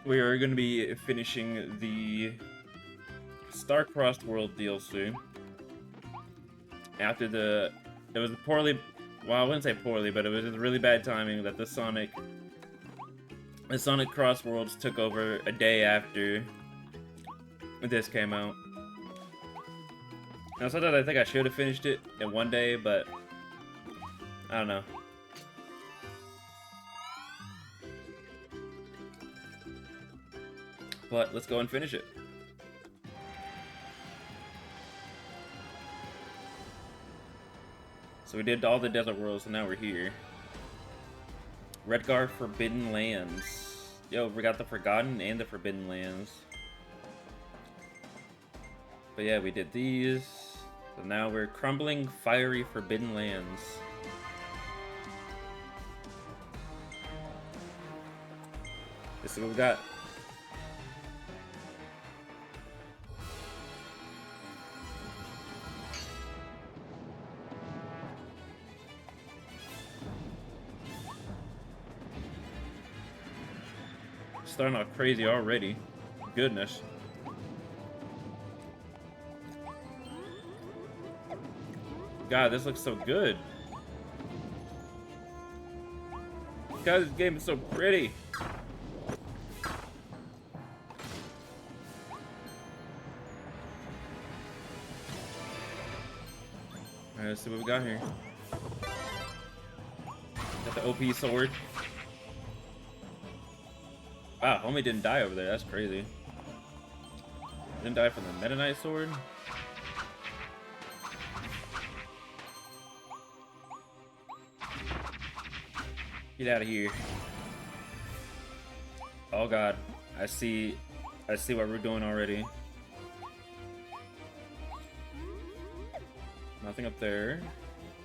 we are going to be finishing the Star-Crossed World DLC. After it was poorly, well, I wouldn't say poorly, but it was just really bad timing that the Sonic Cross Worlds took over a day after this came out. Now, sometimes I think I should have finished it in one day, but I don't know. But let's go and finish it. So we did all the desert worlds, and now we're here. Redgar Forbidden Lands. Yo, we got the Forgotten and the Forbidden Lands. But yeah, we did these. So now we're Crumbling Fiery Forbidden Lands. This is what we got. Starting off crazy already. Goodness. God, this looks so good. God, this game is so pretty. Alright, let's see what we got here. Got the OP sword. Wow, homie didn't die over there. That's crazy. Didn't die from the Meta Knight sword. Get out of here. Oh god, I see what we're doing already. Nothing up there.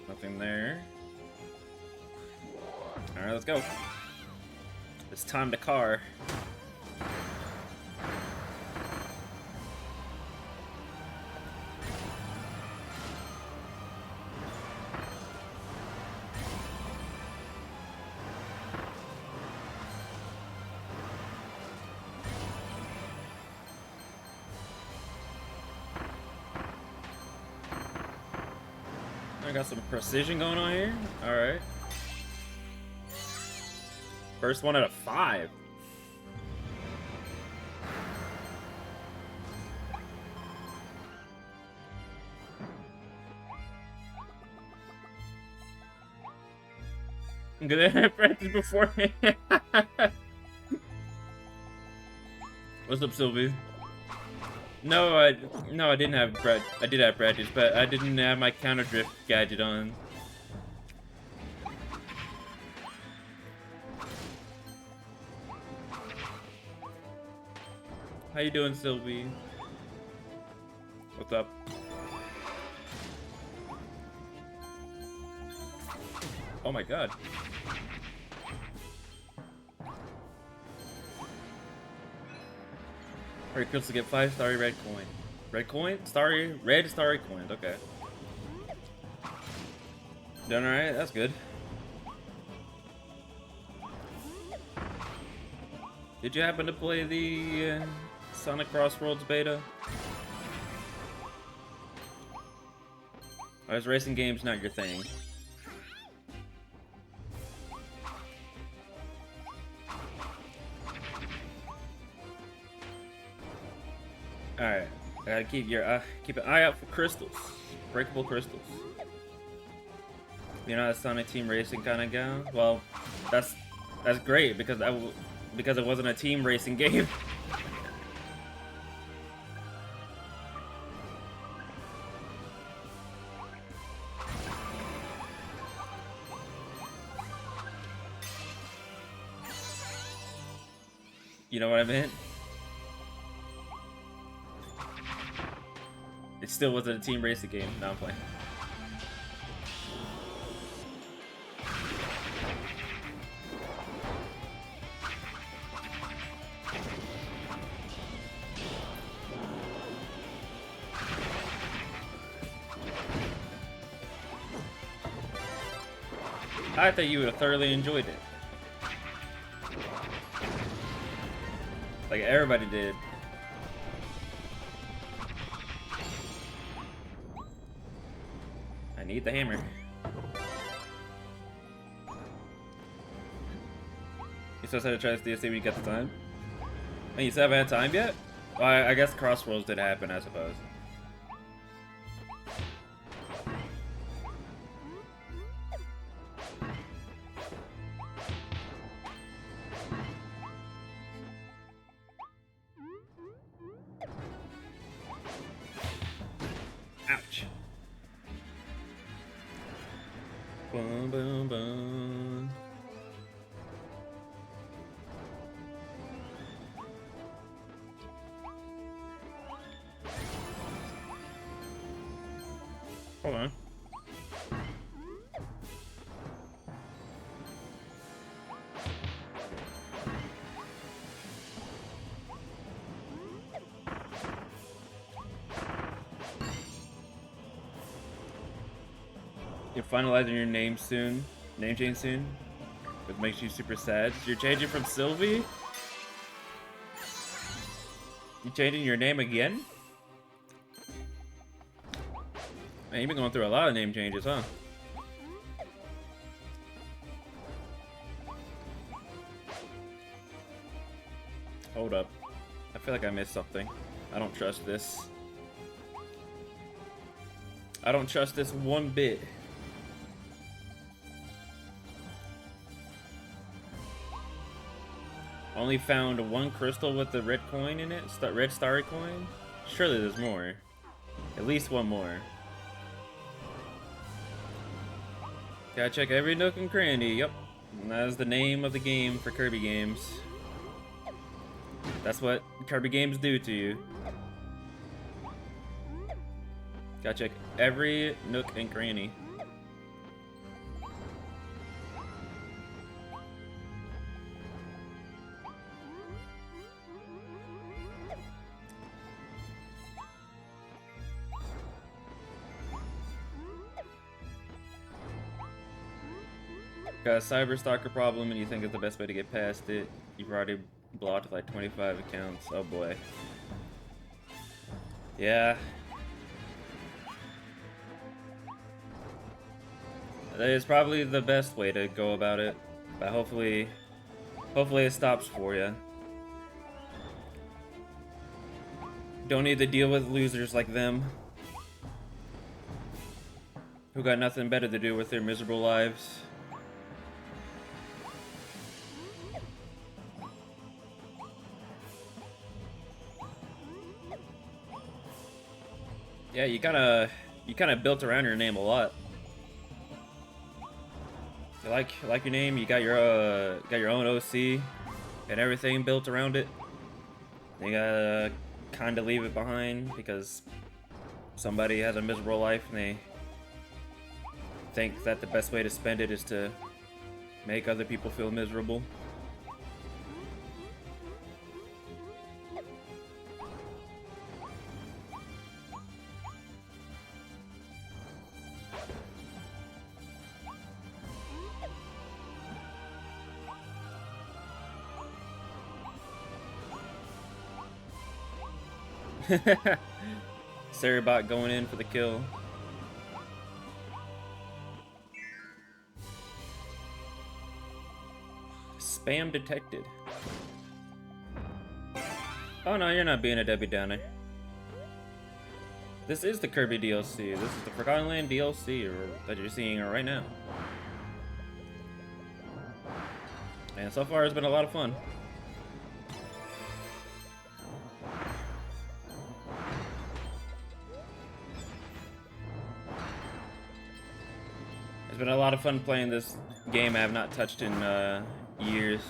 Nothing there. Alright, let's go. It's time to car. I got some precision going on here. Alright. First one out of 5. I'm gonna have practice beforehand. What's up, Sylvie? No, I didn't have I did have practice, but I didn't have my counter drift gadget on. How you doing, Sylvie? What's up? Oh my god. Alright, Crystal, get 5 starry red coin. Red coin? Starry? Red starry coins, okay. Done alright? That's good. Did you happen to play the Sonic Crossroads beta? Or is racing games not your thing? Alright, I gotta keep an eye out for crystals. Breakable crystals. You're not a Sonic Team Racing kind of guy? Well, that's great because because it wasn't a team racing game. You know what I meant? It still wasn't a team racing game. Now I'm playing. I thought you would have thoroughly enjoyed it. Like everybody did. I need the hammer. You still have to try this DLC when you get the time? And you still haven't had time yet? Well, I guess Crossroads did happen, I suppose. Ouch. Boom, boom, boom. Hold on. You're finalizing your name soon. Name change soon. Which makes you super sad. You're changing from Sylvie? You changing your name again? Man, you've been going through a lot of name changes, huh? Hold up. I feel like I missed something. I don't trust this. I don't trust this one bit. Only found one crystal with the red coin in it? Red starry coin? Surely there's more. At least one more. Gotta check every nook and cranny. Yep. And that is the name of the game for Kirby games. That's what Kirby games do to you. Gotta check every nook and cranny. Got a cyberstalker problem and you think it's the best way to get past it. You've already blocked like 25 accounts. Oh boy. Yeah. That is probably the best way to go about it. But hopefully it stops for you. Don't need to deal with losers like them. Who got nothing better to do with their miserable lives. Yeah, you kind of built around your name a lot. You like your name. You got your own OC and everything built around it. You gotta kind of leave it behind because somebody has a miserable life and they think that the best way to spend it is to make other people feel miserable. Cerebot going in for the kill. Spam detected. Oh no, you're not being a Debbie Downer. This is the Kirby DLC. This is the Forgotten Land DLC that you're seeing right now. And so far it's been a lot of fun. It's been a lot of fun playing this game I have not touched in years.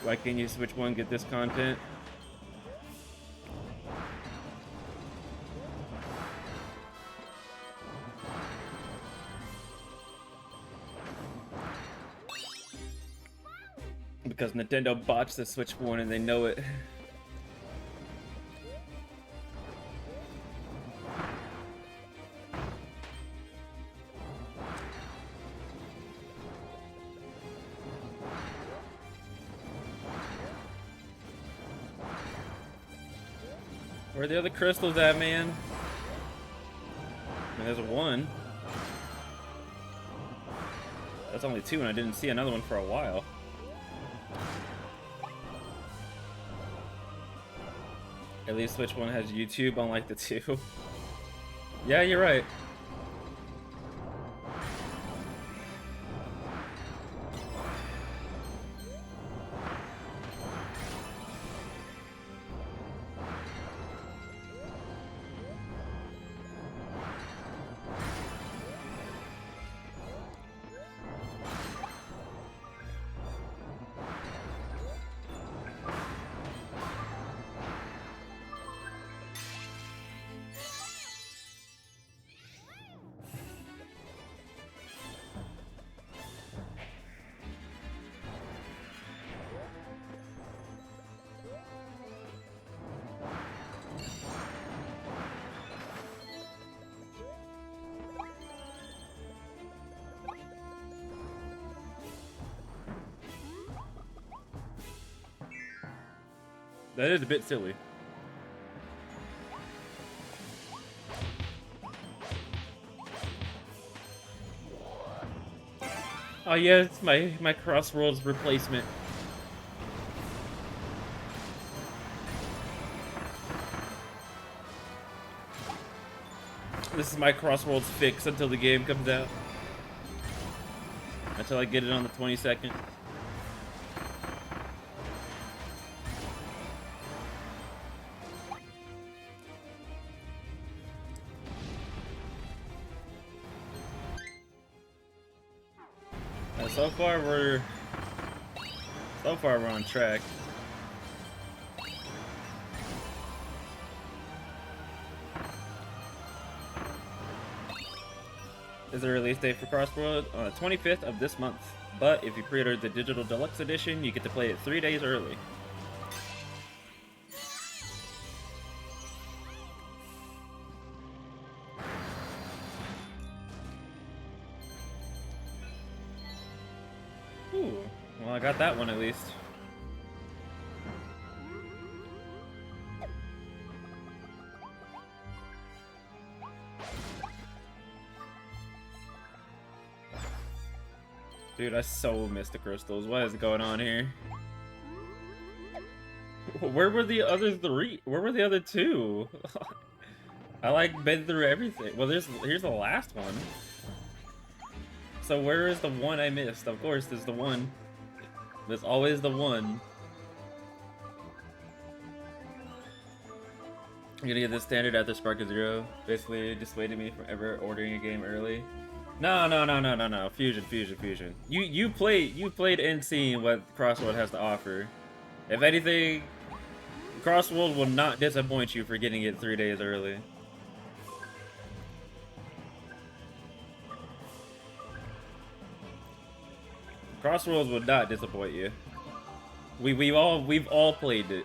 Why can't you Switch 1 get this content? Because Nintendo botched the Switch 1 and they know it. Where are the other crystals at, man? I mean, there's one. That's only two, and I didn't see another one for a while. At least Switch 1 has YouTube, unlike the 2. Yeah, you're right. That is a bit silly. Oh yeah, it's my Crossroads replacement. This is my Crossroads fix until the game comes out. Until I get it on the 22nd. So far we're on track. Is the release date for Crossroads on the 25th of this month, but if you pre-order the digital deluxe edition, you get to play it 3 days early. Ooh, well, I got that one at least. Dude, I so missed the crystals. What is going on here? Where were the other three? Where were the other two? I like been through everything. Well, here's the last one. So where is the one I missed? Of course, there's the one. There's always the one. I'm gonna get this standard after Spark of Zero. Basically, dissuaded me from ever ordering a game early. No. Fusion. You played and seen what Crossroad has to offer. If anything, Crossroad will not disappoint you for getting it 3 days early. Crossroads will not disappoint you. We've all played it.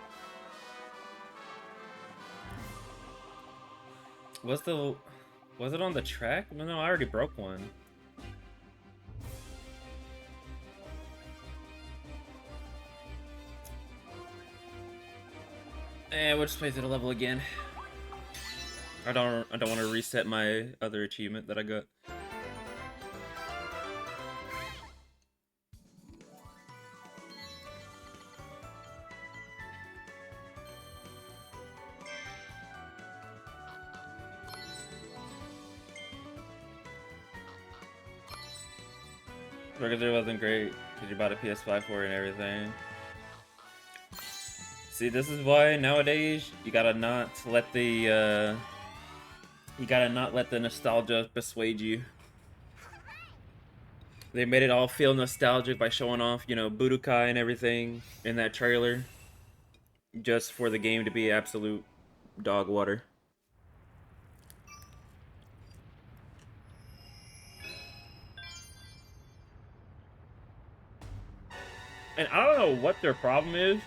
Was it on the track? No, I already broke one. And we'll just play through the level again. I don't want to reset my other achievement that I got. Burger wasn't great because you bought a PS5 for it and everything. See, this is why nowadays you gotta not let the nostalgia persuade you. They made it all feel nostalgic by showing off, you know, Budokai and everything in that trailer, just for the game to be absolute dog water. And I don't know what their problem is.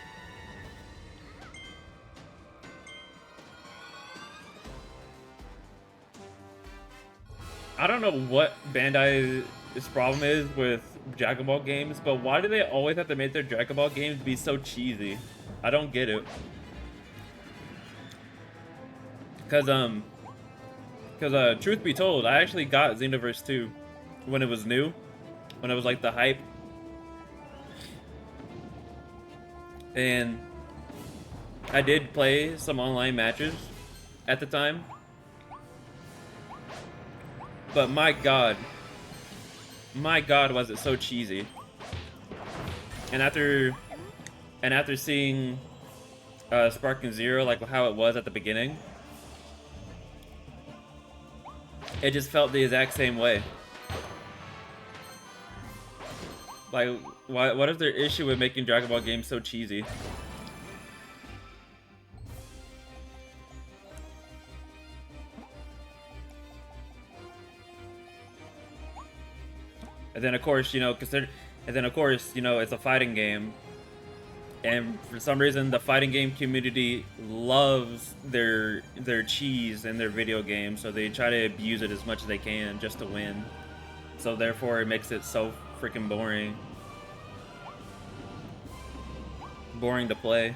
I don't know what Bandai's problem is with Dragon Ball games, but why do they always have to make their Dragon Ball games be so cheesy? I don't get it. Cause truth be told, I actually got Xenoverse 2 when it was new, when it was like the hype. And I did play some online matches at the time. But my god, was it so cheesy. And after seeing Sparking Zero, like how it was at the beginning, it just felt the exact same way. Like, what is their issue with making Dragon Ball games so cheesy? And then of course, you know, it's a fighting game. And for some reason, the fighting game community loves their cheese in their video games, so they try to abuse it as much as they can just to win. So therefore, it makes it so freaking boring. Boring to play.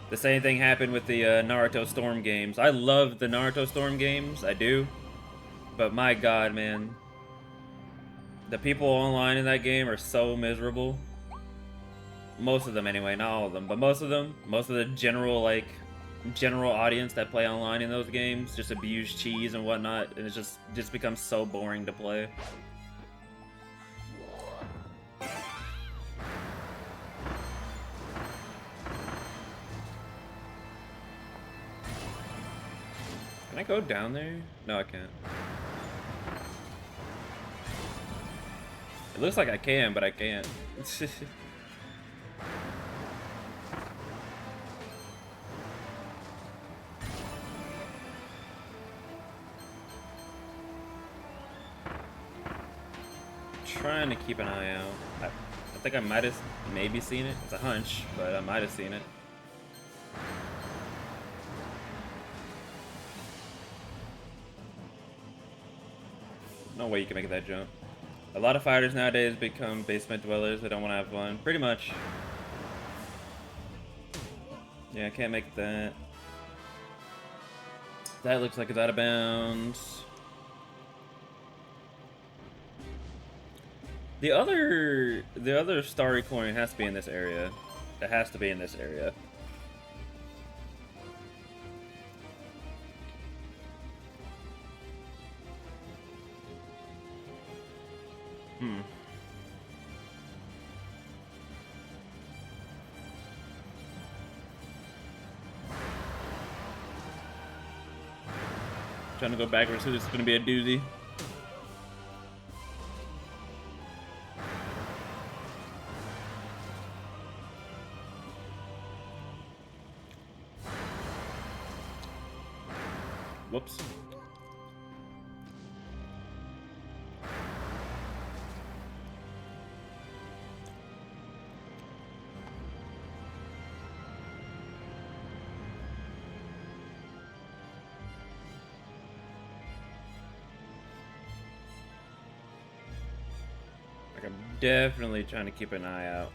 The same thing happened with the Naruto Storm games. I love the Naruto Storm games, I do. But my god, man. The people online in that game are so miserable. Most of them anyway, not all of them, but most of them. Most of the general audience that play online in those games just abuse cheese and whatnot, and it just becomes so boring to play. Can I go down there? No, I can't. It looks like I can, but I can't. Trying to keep an eye out. I think I might have maybe seen it. It's a hunch, but I might have seen it. No way you can make that jump. A lot of fighters nowadays become basement dwellers. They don't want to have fun. Pretty much. Yeah, I can't make that. That looks like it's out of bounds. The other starry coin has to be in this area. It has to be in this area. Trying to go backwards, so this is going to be a doozy. Whoops. Like, I'm definitely trying to keep an eye out.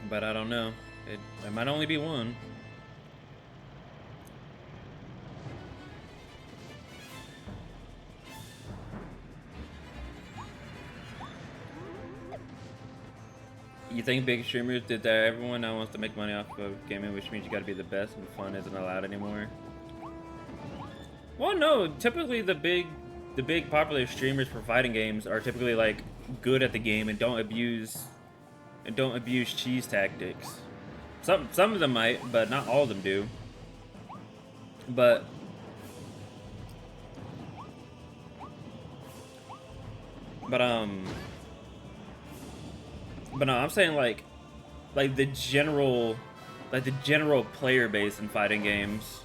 But I don't know. It might only be one. You think big streamers did that? Everyone now wants to make money off of gaming, which means you gotta be the best, and fun isn't allowed anymore. Well, no. Typically, the big popular streamers for fighting games are typically like good at the game and don't abuse cheese tactics. Some of them might, but not all of them do. But But no, I'm saying like the general player base in fighting games.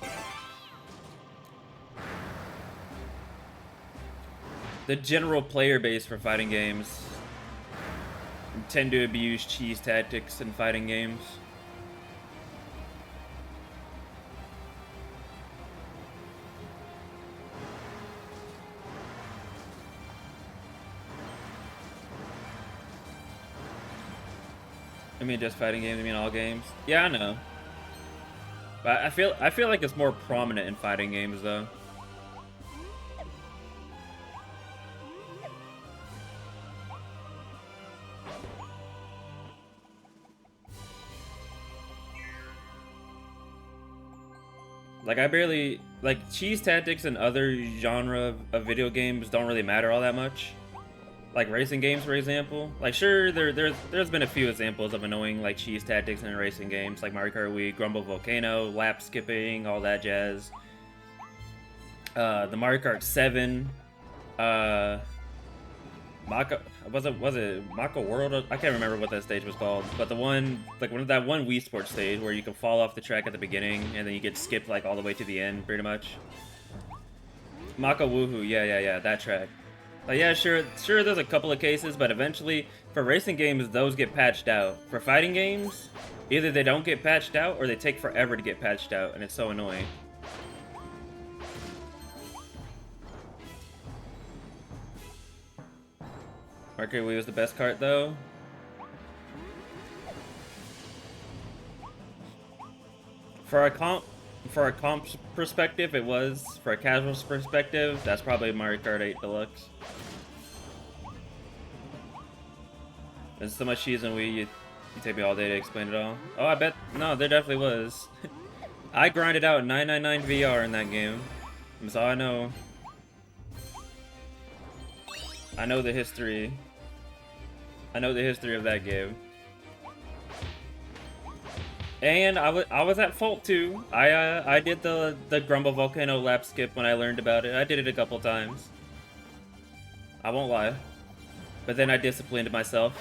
The general player base for fighting games tend to abuse cheese tactics in fighting games. I mean, just fighting games. I mean, all games. Yeah, I know. But I feel like it's more prominent in fighting games, though. Like, I barely like cheese tactics and other genre of video games don't really matter all that much. Like racing games, for example. Like, sure, there's been a few examples of annoying like cheese tactics in racing games, like Mario Kart Wii, Grumble Volcano, lap skipping, all that jazz. The Mario Kart 7, Mako, was it Mako World? I can't remember what that stage was called, but the one, like that one Wii Sports stage where you can fall off the track at the beginning and then you get skipped like all the way to the end, pretty much. Mako Woohoo, yeah, that track. Like, yeah, sure, there's a couple of cases, but eventually, for racing games, those get patched out. For fighting games, either they don't get patched out or they take forever to get patched out, and it's so annoying. Mercury Wii was the best kart, though. For a comp perspective, it was. For a casual perspective, that's probably Mario Kart 8 Deluxe. There's so much cheese in Wii, you take me all day to explain it all. Oh, I bet. No, there definitely was. I grinded out 999 VR in that game. That's all I know. I know the history. I know the history of that game. And I was at fault too. I did the Grumble Volcano lap skip when I learned about it. I did it a couple times. I won't lie. But then I disciplined myself.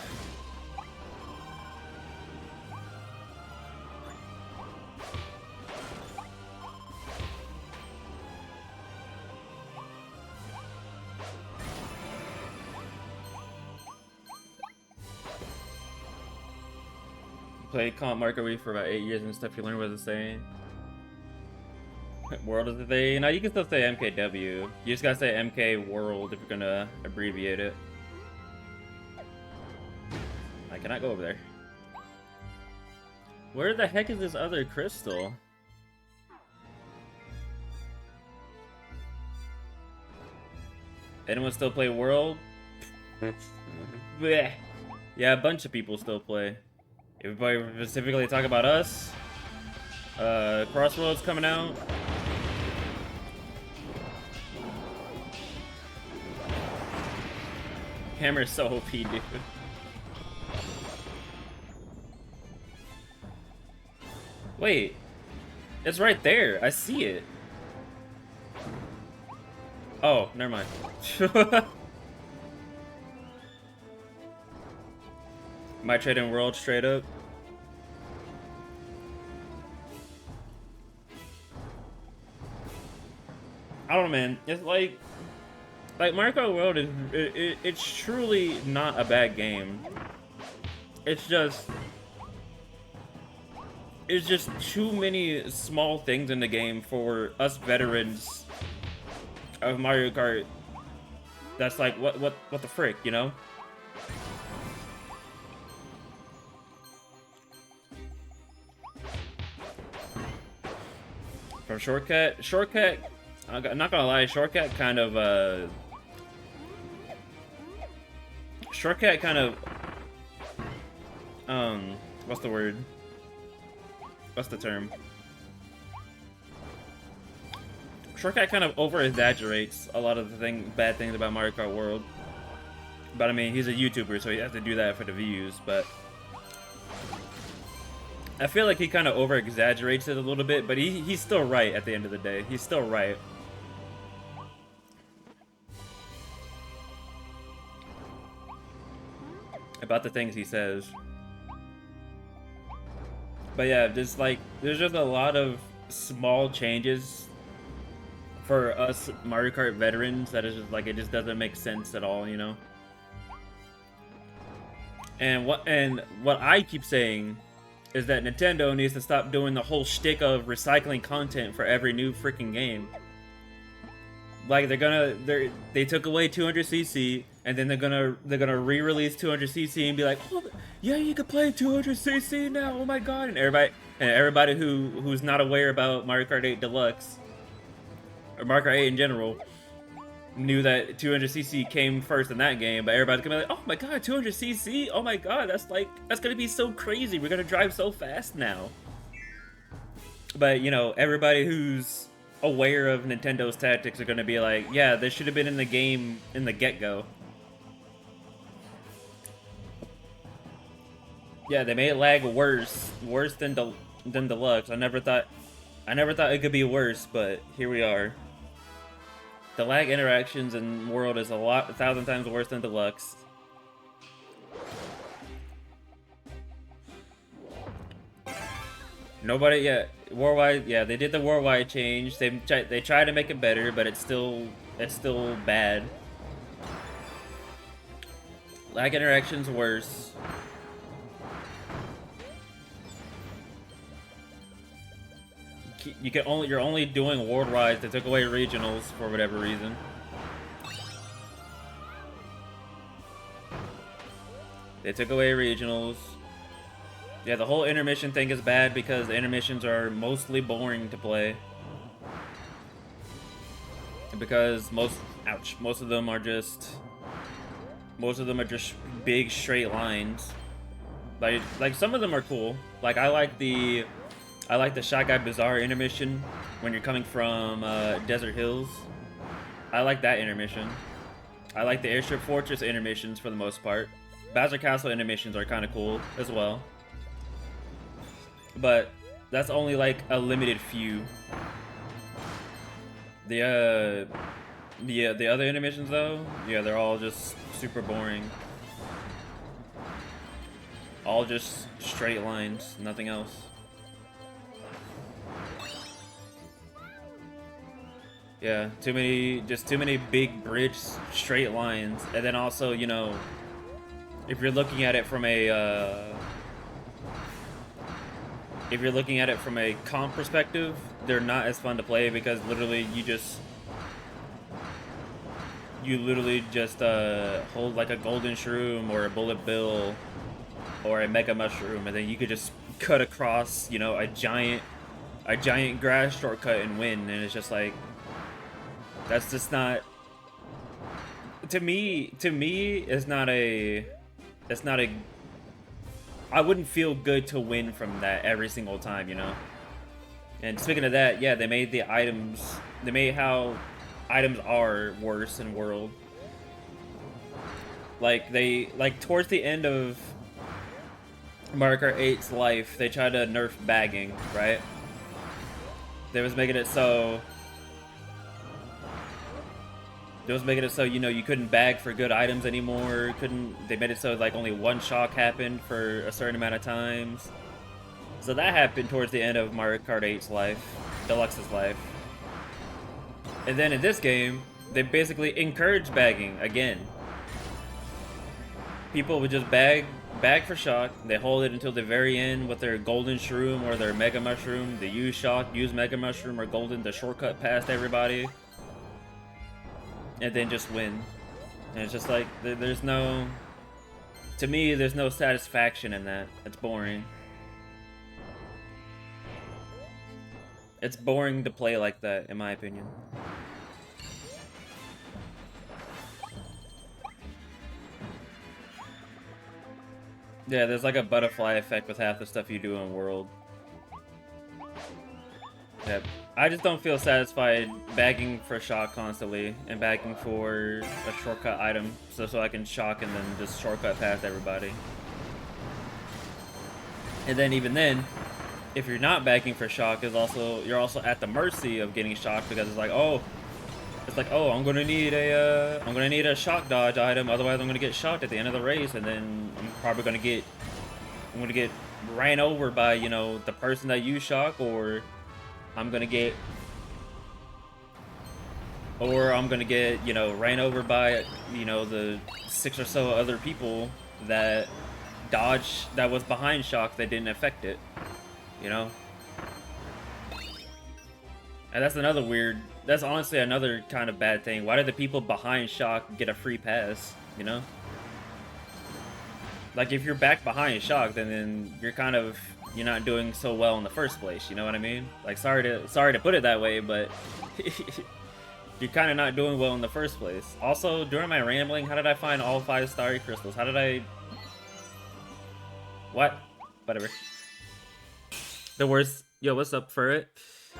Played Comp Marker Wii for about 8 years and stuff. You learn what it's saying. World is the thing. No, you can still say MKW. You just gotta say MK World if you're gonna abbreviate it. I cannot go over there. Where the heck is this other crystal? Anyone still play World? Bleh. Yeah, a bunch of people still play. Everybody specifically talk about us. Crossroads coming out. Hammer's so OP, dude. Wait. It's right there. I see it. Oh, never mind. Might trade in World straight up. I don't know, man. It's like Mario Kart World is it's truly not a bad game. It's just too many small things in the game for us veterans of Mario Kart. That's like what the frick, you know? From Shortcut, I'm not gonna lie, Shortcut kind of what's the word? What's the term? Shortcut kind of over-exaggerates a lot of the bad things about Mario Kart World. But I mean, he's a YouTuber, so he has to do that for the views, but I feel like he kind of over-exaggerates it a little bit, but he's still right at the end of the day. He's still right. about the things he says. But yeah, just like there's just a lot of small changes for us Mario Kart veterans that is just like it just doesn't make sense at all, you know. And what I keep saying is that Nintendo needs to stop doing the whole shtick of recycling content for every new freaking game. Like they took away 200cc and then they're gonna re-release 200cc and be like, oh, yeah, you can play 200cc now. Oh my god! And everybody who's not aware about Mario Kart 8 Deluxe or Mario Kart 8 in general knew that 200cc came first in that game, but everybody's gonna be like, oh my god, 200cc! Oh my god, that's gonna be so crazy. We're gonna drive so fast now. But you know, everybody who's aware of Nintendo's tactics are gonna be like, yeah, this should have been in the game in the get-go. Yeah, they made it lag worse than Deluxe. I never thought it could be worse, but here we are. The lag interactions in World is 1,000 times worse than Deluxe. Nobody, yeah, worldwide, yeah, they did the worldwide change. They tried to make it better, but it's still bad. Lag interactions worse. You're only doing worldwide. They took away regionals for whatever reason. They took away regionals. Yeah, the whole intermission thing is bad because the intermissions are mostly boring to play. Because most of them are just big straight lines. Like some of them are cool. Like I like the Shy Guy Bazaar intermission when you're coming from Desert Hills. I like that intermission. I like the Airstrip Fortress intermissions for the most part. Bowser Castle intermissions are kind of cool as well. But that's only like a limited few. The other intermissions though, yeah, they're all just super boring. All just straight lines, nothing else. Yeah, too many big bridge straight lines, and then also, you know, if you're looking at it from a comp perspective, they're not as fun to play because literally you literally just hold like a golden shroom or a bullet bill or a mega mushroom, and then you could just cut across, you know, a giant grass shortcut and win, and it's just like, that's just not, to me it's not a I wouldn't feel good to win from that every single time, you know. And speaking of that, yeah, they made how items are worse in World. Like towards the end of Mario Kart 8's life, they tried to nerf bagging, right? They was making it so, you know, you couldn't bag for good items anymore. They made it so like only one shock happened for a certain amount of times. So that happened towards the end of Mario Kart 8's life, Deluxe's life. And then in this game, they basically encourage bagging again. People would just bag for shock. They hold it until the very end with their golden shroom or their mega mushroom. They use shock, use mega mushroom or golden to shortcut past everybody. And then just win. And it's just like, there's no, to me, there's no satisfaction in that. It's boring. It's boring to play like that, in my opinion. Yeah, there's like a butterfly effect with half the stuff you do in World. Yeah, I just don't feel satisfied bagging for shock constantly and bagging for a shortcut item so I can shock and then just shortcut past everybody. And then even then, if you're not bagging for shock, you're also at the mercy of getting shocked because it's like, oh, It's like, oh, I'm gonna need a shock dodge item, otherwise I'm gonna get shocked at the end of the race, and then I'm probably gonna get ran over by, you know, the person that used shock, or I'm gonna get, you know, ran over by, you know, the 6 or so other people that was behind shock that didn't affect it, you know? And that's honestly another kind of bad thing. Why did the people behind shock get a free pass, you know? Like, if you're back behind shock, then you're not doing so well in the first place, you know what I mean? Like, sorry to put it that way, but you're kind of not doing well in the first place. Also, during my rambling, how did I find all 5 starry crystals? How did I... What? Whatever. The worst... Yo, what's up, Furret?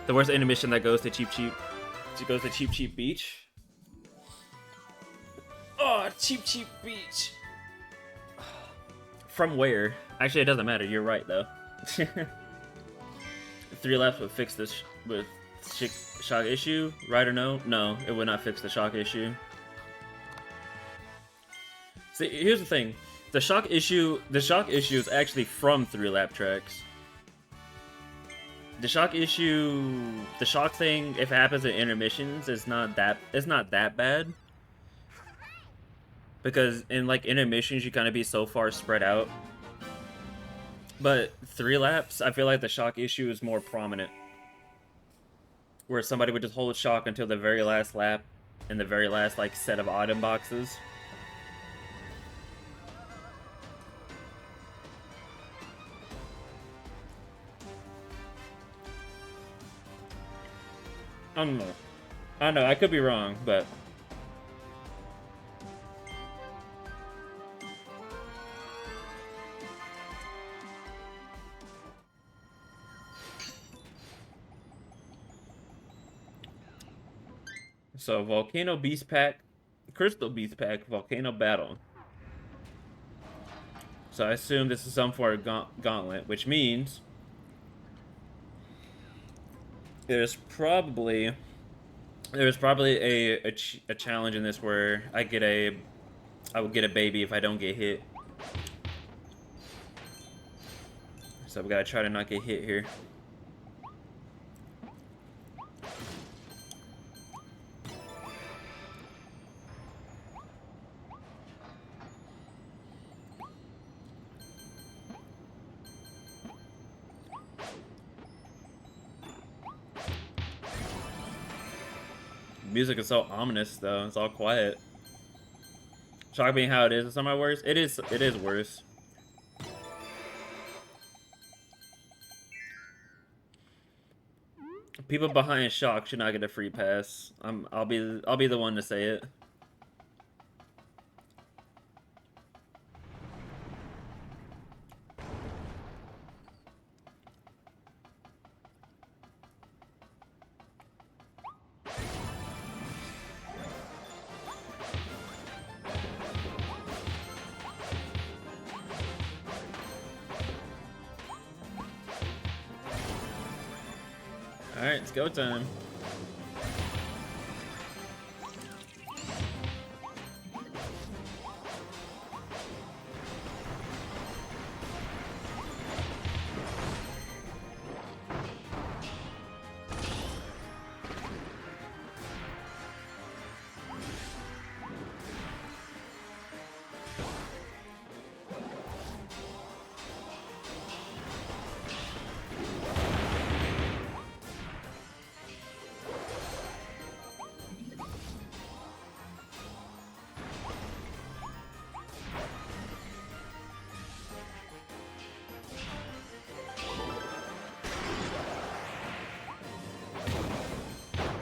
The worst intermission that goes to Cheap Cheap. She goes to Cheap Cheap Beach. Oh, Cheap Cheap Beach. From where? Actually, it doesn't matter. You're right, though. 3 laps would fix this with shock issue, right or no? No, it would not fix the shock issue. See, here's the thing. The shock issue is actually from 3 lap tracks. The shock thing, if it happens in intermissions, it's not that bad. Because in like intermissions, you kind of be so far spread out. But 3 laps, I feel like the shock issue is more prominent. Where somebody would just hold shock until the very last lap in the very last like set of item boxes. I don't know, I could be wrong, but... So, Volcano Beast Pack, Crystal Beast Pack, Volcano Battle. So I assume this is some form of gauntlet, which means... There's probably a challenge in this where I would get a baby if I don't get hit. So we gotta try to not get hit here. Music is so ominous though, it's all quiet. Shock being how it is my worst? It is worse. People behind shock should not get a free pass. I'll be the one to say it. Alright, it's go time.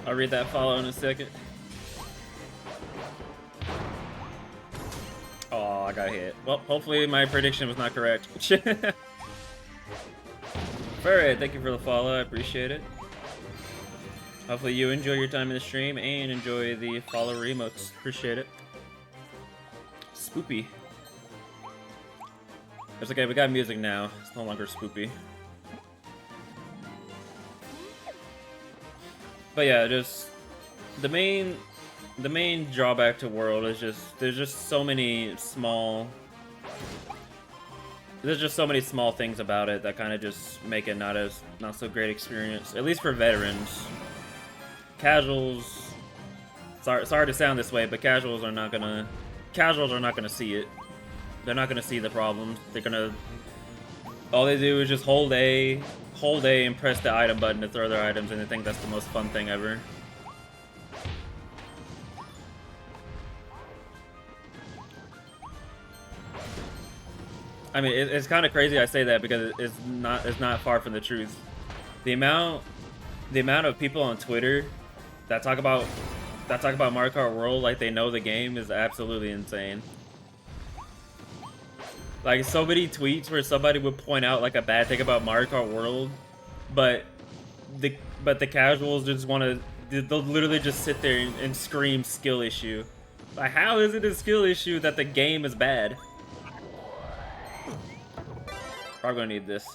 I'll read that follow in a second. Oh, I got hit. Well, hopefully my prediction was not correct. Alright, thank you for the follow. I appreciate it. Hopefully you enjoy your time in the stream and enjoy the follow emotes. Appreciate it. Spoopy. It's okay, we got music now. It's no longer spoopy. But yeah, just the main the main drawback to World is just there's just so many small things about it that kind of just make it not so great experience, at least for veterans. Casuals, sorry to sound this way, but casuals are not gonna see it. They're not gonna see the problems. All they do is just hold A and press the item button to throw their items, and they think that's the most fun thing ever. I mean, it's kind of crazy I say that because it's not far from the truth. The amount of people on Twitter that talk about Mario Kart World like they know the game is absolutely insane. Like, so many tweets where somebody would point out like a bad thing about Mario Kart World, but the casuals just they'll literally just sit there and scream skill issue. Like, how is it a skill issue that the game is bad? Probably gonna need this.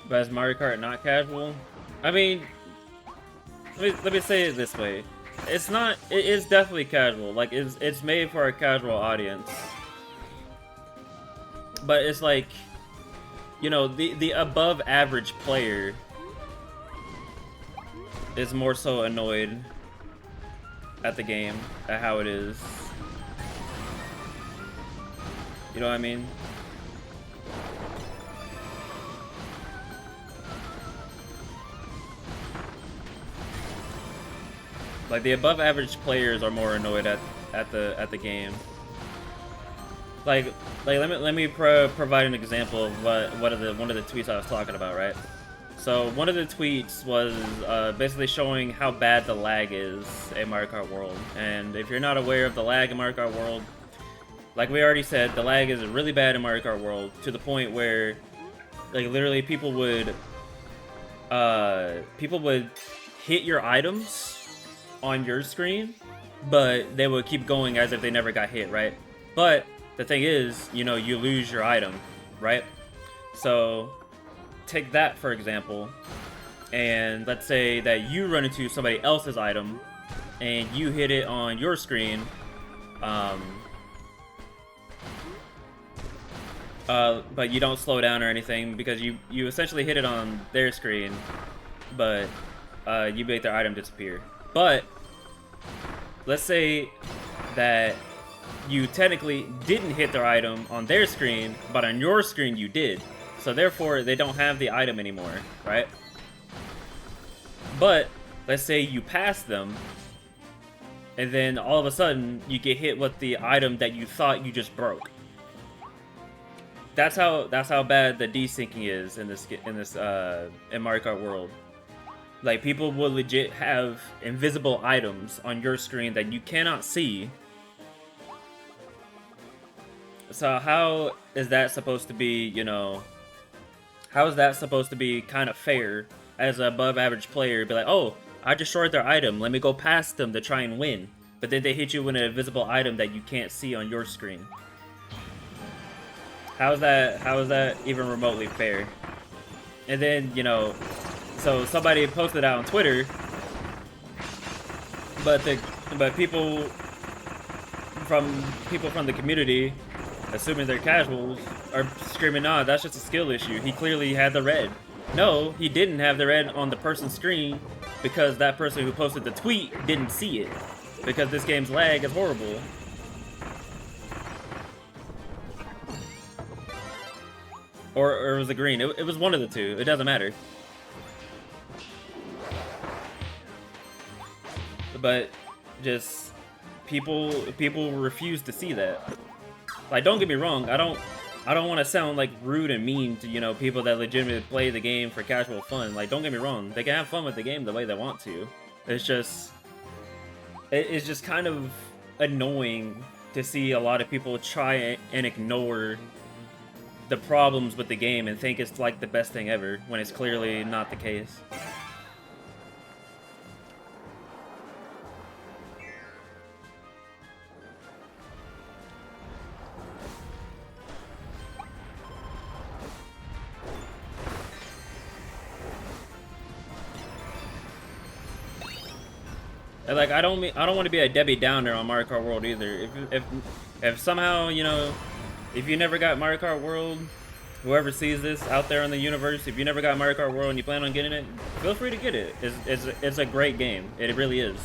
But is Mario Kart not casual? I mean, let me say it this way: it's not. It is definitely casual. Like it's made for a casual audience. But it's like, you know, the above average player is more so annoyed at the game, at how it is. You know what I mean? Like, the above average players are more annoyed at the game. Like let me provide an example of one of the tweets I was talking about, right? So one of the tweets was basically showing how bad the lag is in Mario Kart World. And if you're not aware of the lag in Mario Kart World, like we already said, the lag is really bad in Mario Kart World to the point where, like, literally people would hit your items on your screen, but they would keep going as if they never got hit, right? But the thing is, you know, you lose your item, right? So take that for example, and let's say that you run into somebody else's item and you hit it on your screen, but you don't slow down or anything because you essentially hit it on their screen, but you make their item disappear. But let's say that you technically didn't hit their item on their screen, but on your screen you did. So therefore, they don't have the item anymore, right? But let's say you pass them, and then all of a sudden you get hit with the item that you thought you just broke. That's how bad the desyncing is in Mario Kart World. Like, people will legit have invisible items on your screen that you cannot see. So how is that supposed to be, you know, how is that supposed to be kind of fair as an above average player? Be like, oh, I destroyed their item, let me go past them to try and win. But then they hit you with an invisible item that you can't see on your screen. How is that even remotely fair? And then, you know, so somebody posted out on Twitter, but people from the community, assuming they're casuals, are screaming, nah, that's just a skill issue. He clearly had the red. No, he didn't have the red on the person's screen because that person who posted the tweet didn't see it. Because this game's lag is horrible. Or it was the green. It was one of the two. It doesn't matter. But just people refuse to see that. Like, don't get me wrong, I don't want to sound like rude and mean to, you know, people that legitimately play the game for casual fun. Like, don't get me wrong, they can have fun with the game the way they want to. It's just it's just kind of annoying to see a lot of people try and ignore the problems with the game and think it's like the best thing ever when it's clearly not the case. And like I don't want to be a Debbie Downer on Mario Kart World either. If somehow, you know, if you never got Mario Kart World, whoever sees this out there in the universe, if you never got Mario Kart World and you plan on getting it, feel free to get it. It's a great game. It really is.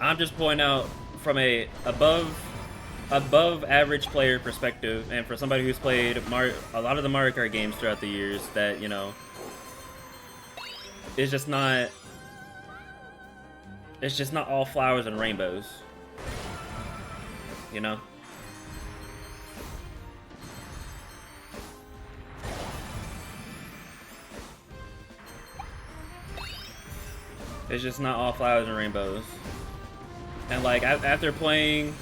I'm just pointing out from a above average player perspective, and for somebody who's played a lot of the Mario Kart games throughout the years, that, you know, it's just not all flowers and rainbows, you know? It's just not all flowers and rainbows. And like after playing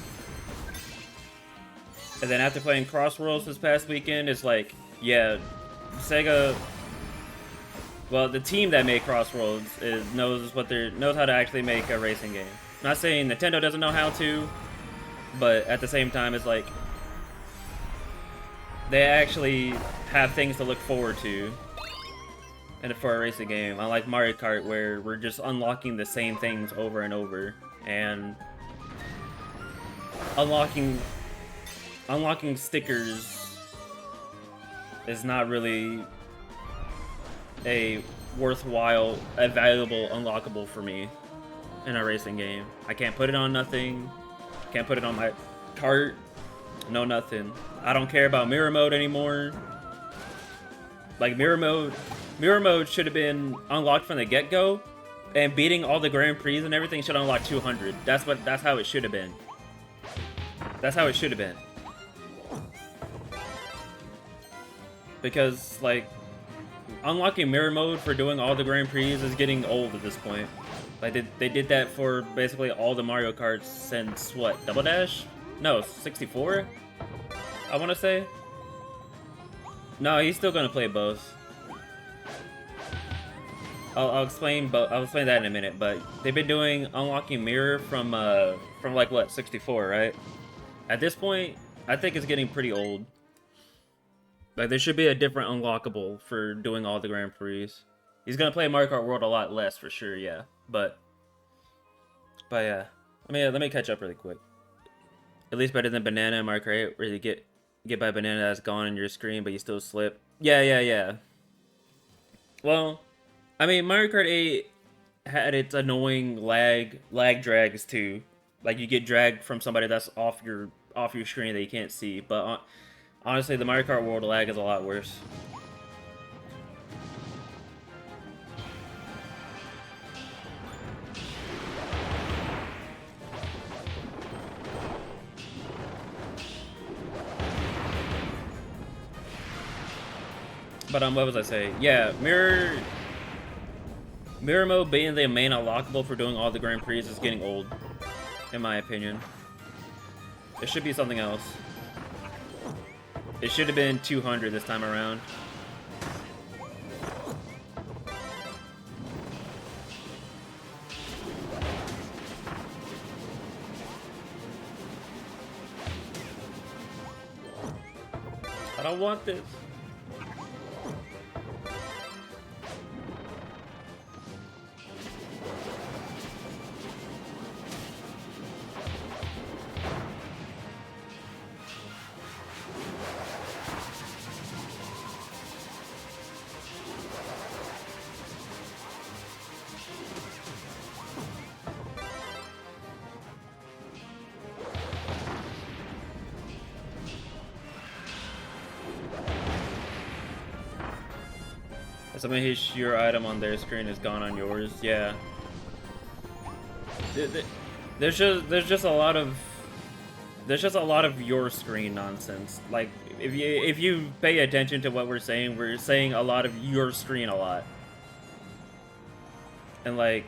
Crossworlds this past weekend, it's like, yeah, Sega, well, the team that made Crossworlds knows how to actually make a racing game. I'm not saying Nintendo doesn't know how to, but at the same time, it's like they actually have things to look forward to. And for a racing game, unlike Mario Kart, where we're just unlocking the same things over and over, and unlocking stickers is not really a valuable unlockable for me in a racing game. I can't put it on nothing. Can't put it on my cart. No nothing. I don't care about mirror mode anymore. Like mirror mode should have been unlocked from the get-go, and beating all the Grand Prix and everything should unlock 200. That's how it should have been. That's how it should have been. Because like unlocking mirror mode for doing all the Grand Prix is getting old at this point. Like they did that for basically all the Mario Karts since what? Double Dash? No, 64? I want to say. No, he's still gonna play both. I'll explain that in a minute. But they've been doing unlocking mirror from like what, 64, right? At this point, I think it's getting pretty old. Like there should be a different unlockable for doing all the Grand Prix. He's gonna play Mario Kart World a lot less for sure, yeah. But yeah, let me catch up really quick. At least better than Banana and Mario Kart 8, where you get by Banana that's gone in your screen, but you still slip. Yeah. Well, I mean, Mario Kart 8 had its annoying lag drags too. Like you get dragged from somebody that's off your screen that you can't see. But honestly, the Mario Kart World lag is a lot worse. But what was I saying? Yeah, mirror mode being the main unlockable for doing all the Grand Prix is getting old, in my opinion. It should be something else. It should have been 200 this time around. I don't want this. Somebody your item on their screen is gone on yours. Yeah. There's just a lot of your screen nonsense. Like if you pay attention to what we're saying a lot of your screen a lot. And like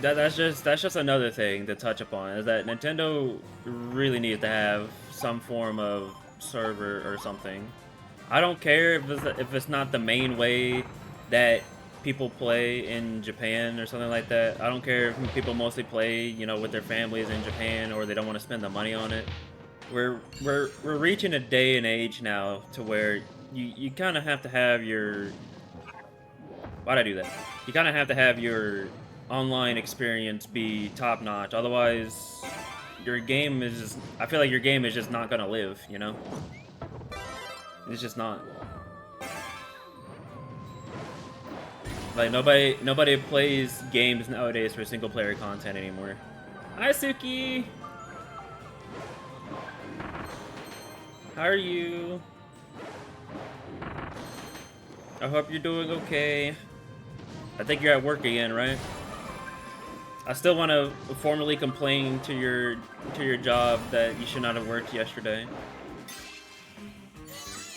that's just another thing to touch upon, is that Nintendo really needs to have some form of server or something. I don't care if it's not the main way that people play in Japan or something like that. I don't care if people mostly play, you know, with their families in Japan, or they don't want to spend the money on it. We're reaching a day and age now to where you kind of have to have your... Why'd I do that? You kind of have to have your online experience be top notch. Otherwise, your game is just... I feel like your game is just not gonna live, you know? It's just not. Like, nobody plays games nowadays for single player content anymore. Hi, Suki! How are you? I hope you're doing okay. I think you're at work again, right? I still want to formally complain to your job that you should not have worked yesterday.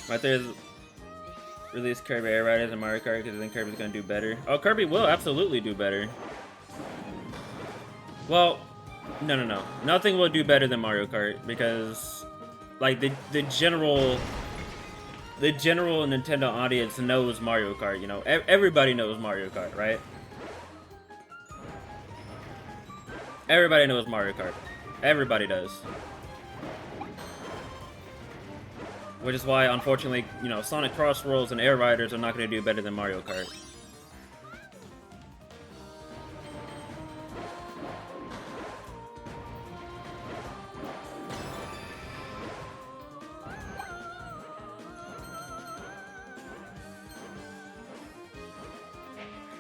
Right there's release Kirby Air Riders and Mario Kart, because I think Kirby's gonna do better. Oh, Kirby will absolutely do better. Well, no. Nothing will do better than Mario Kart, because like the general Nintendo audience knows Mario Kart, you know. Everybody knows Mario Kart, right? Everybody knows Mario Kart. Everybody does. Which is why, unfortunately, you know, Sonic Crossworlds and Air Riders are not going to do better than Mario Kart.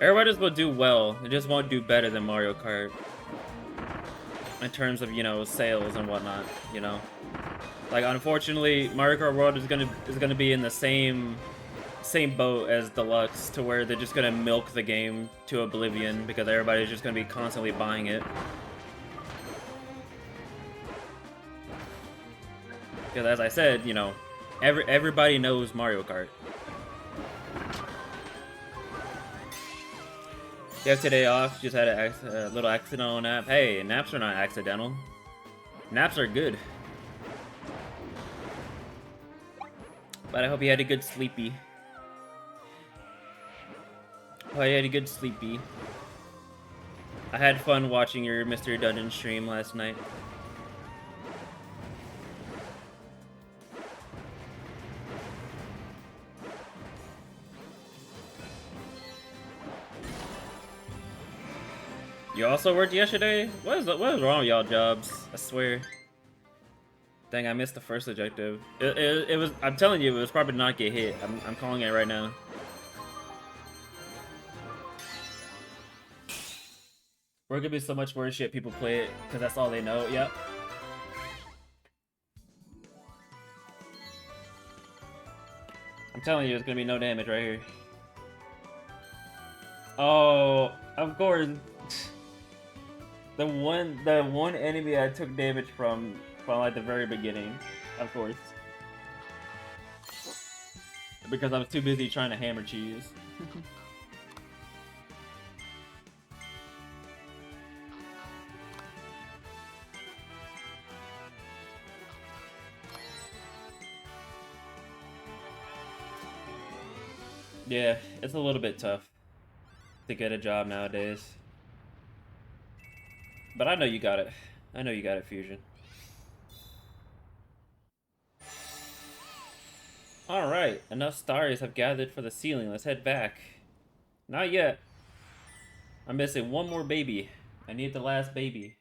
Air Riders will do well, it just won't do better than Mario Kart. In terms of, you know, sales and whatnot, you know. Like, unfortunately, Mario Kart World is gonna be in the same boat as Deluxe, to where they're just gonna milk the game to oblivion because everybody's just gonna be constantly buying it. Because as I said, you know, everybody knows Mario Kart. You have today off, just had a little accidental nap. Hey, naps are not accidental. Naps are good. But I hope you had a good sleepy. Oh, you had a good sleepy. I had fun watching your Mystery Dungeon stream last night. You also worked yesterday? What is wrong with y'all jobs? I swear. Dang, I missed the first objective. It was... I'm telling you, it was probably not get hit. I'm calling it right now. We're gonna be so much worse shit. People play it because that's all they know. Yep. I'm telling you, it's gonna be no damage right here. Oh, of course. The one enemy I took damage from like the very beginning, of course. Because I was too busy trying to hammer cheese. Yeah, it's a little bit tough to get a job nowadays. But I know you got it. I know you got it, Fusion. Alright, enough stars have gathered for the ceiling. Let's head back. Not yet. I'm missing one more baby. I need the last baby.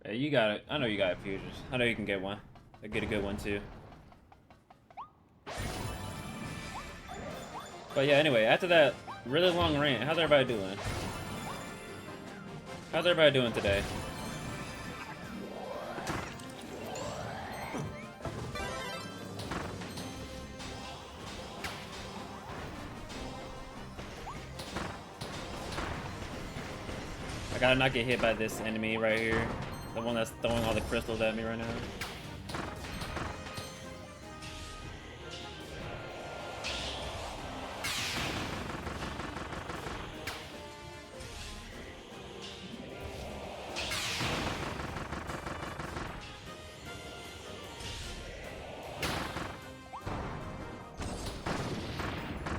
Yeah, you got it. I know you got it, Fusions. I know you can get one. I get a good one too. But yeah, anyway, after that really long rant, how's everybody doing? How's everybody doing today? I gotta not get hit by this enemy right here. The one that's throwing all the crystals at me right now.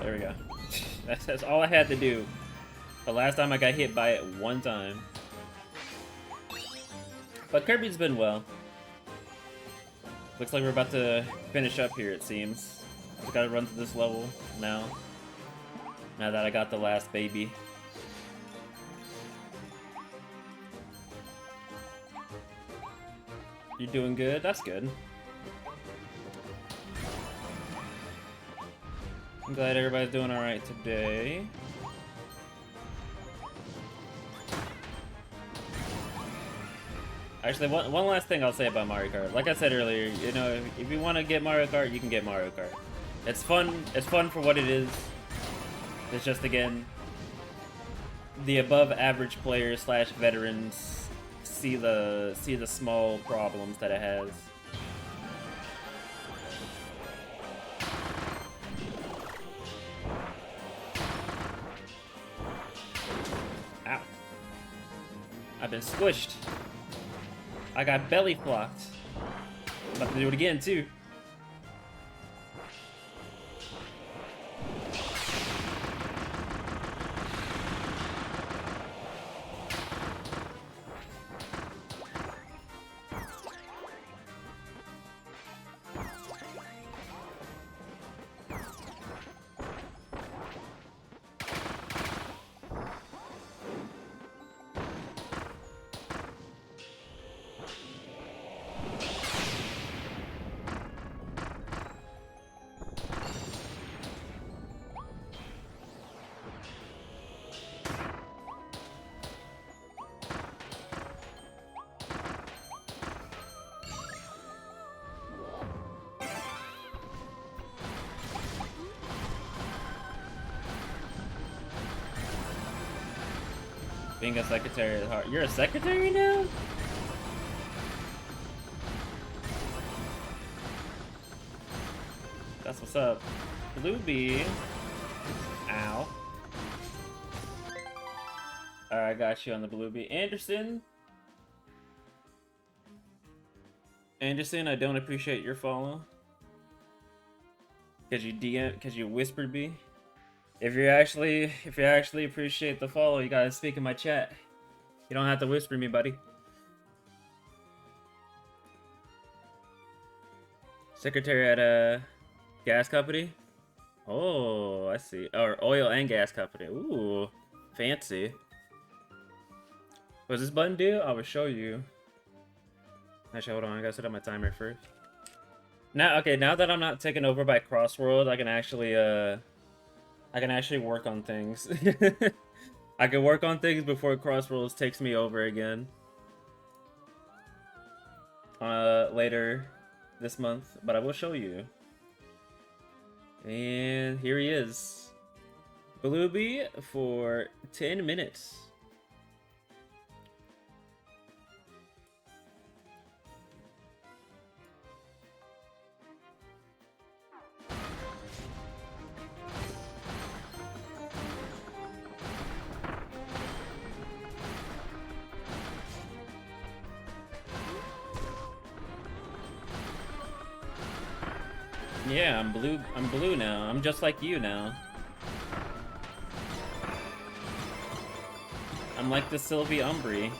There we go. That's all I had to do. The last time I got hit by it one time. But Kirby's been well. Looks like we're about to finish up here, it seems. Just gotta run through this level now. Now that I got the last baby. You're doing good? That's good. I'm glad everybody's doing alright today. Actually, one last thing I'll say about Mario Kart. Like I said earlier, you know, if you want to get Mario Kart, you can get Mario Kart. It's fun. It's fun for what it is. It's just, again, the above-average players / veterans see the small problems that it has. Ow! I've been squished. I got belly flopped. I'm about to do it again, too. Being a secretary is hard. You're a secretary now? That's what's up. Bluebee. Ow. Alright, I got you on the Bluebee. Anderson. Anderson, I don't appreciate your follow. Cause you whispered me. If you actually appreciate the follow, you gotta speak in my chat. You don't have to whisper me, buddy. Secretary at a gas company? Oh, I see. Or oil and gas company. Ooh, fancy. What does this button do? I will show you. Actually, hold on. I gotta set up my timer first. Now, okay, now that I'm not taken over by Crossworld, I can actually work on things. I can work on things before Crossworlds takes me over again. Later this month, but I will show you. And here he is. Bluebee for 10 minutes. Yeah, I'm blue now. I'm just like you now. I'm like the Sylvie Umbri.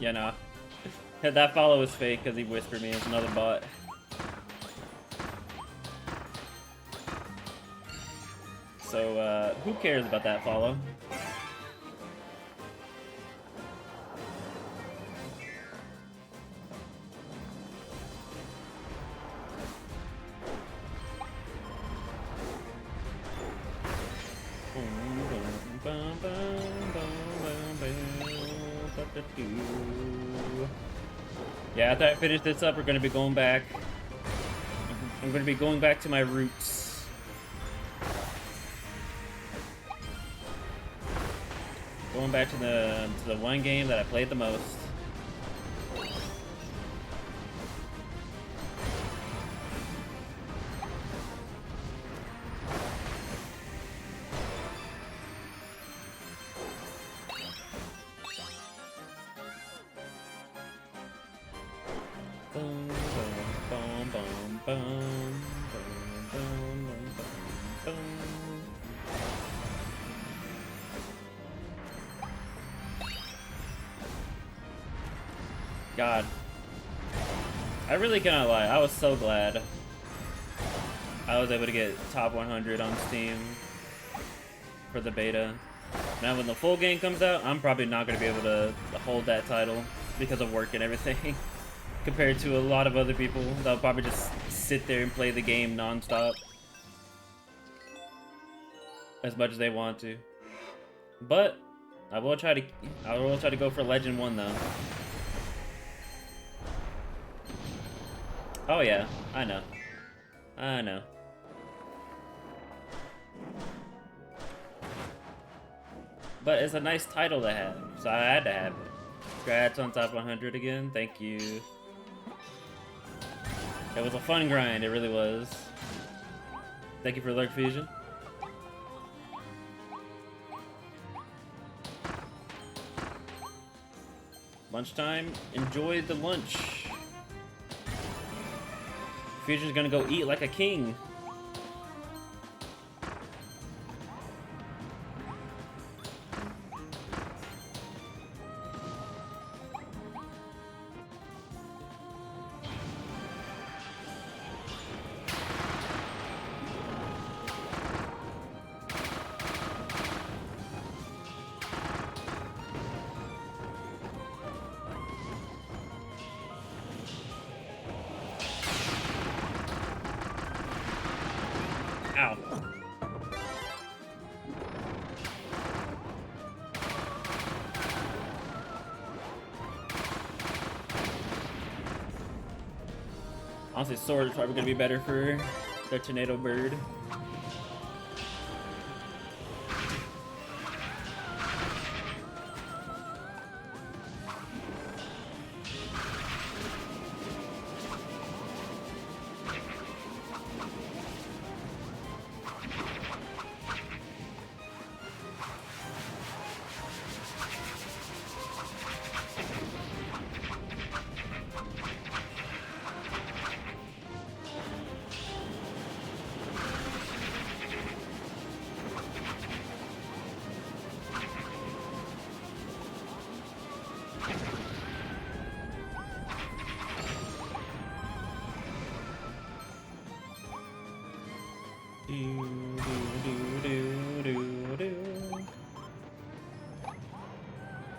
Yeah, no. That follow was fake because he whispered me. It's another bot. So, who cares about that follow? Yeah, after I finish this up, we're gonna be going back. I'm gonna be going back to my roots. Going back to the one game that I played the most. God. I really cannot lie, I was so glad I was able to get top 100 on Steam for the beta. Now when the full game comes out, I'm probably not going to be able to hold that title because of work and everything. Compared to a lot of other people that'll probably just sit there and play the game non-stop as much as they want to. But I will try to go for Legend 1 though. Oh yeah, I know. I know. But it's a nice title to have, so I had to have it. Congrats on top 100 again, thank you. It was a fun grind, it really was. Thank you for Lurk Fusion. Lunchtime, enjoy the lunch. Fusion's gonna go eat like a king. Ow. Honestly, sword is probably gonna be better for the tornado bird.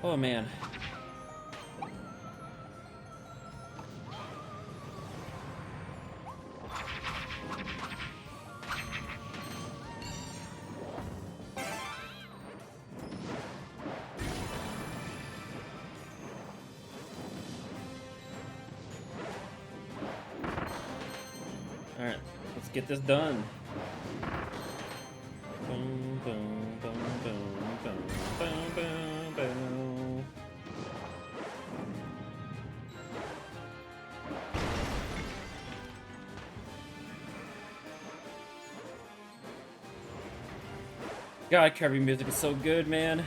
Oh man. All right, let's get this done. Boom, boom, boom, boom, boom, boom, boom, boom. God, Kirby music is so good, man.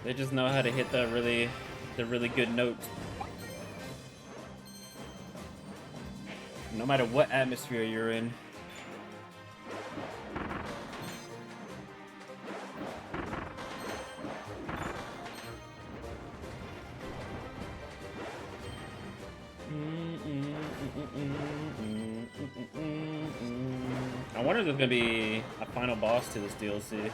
They just know how to hit the really good note. no matter what atmosphere you're in. I wonder if there's gonna be a final boss to this DLC.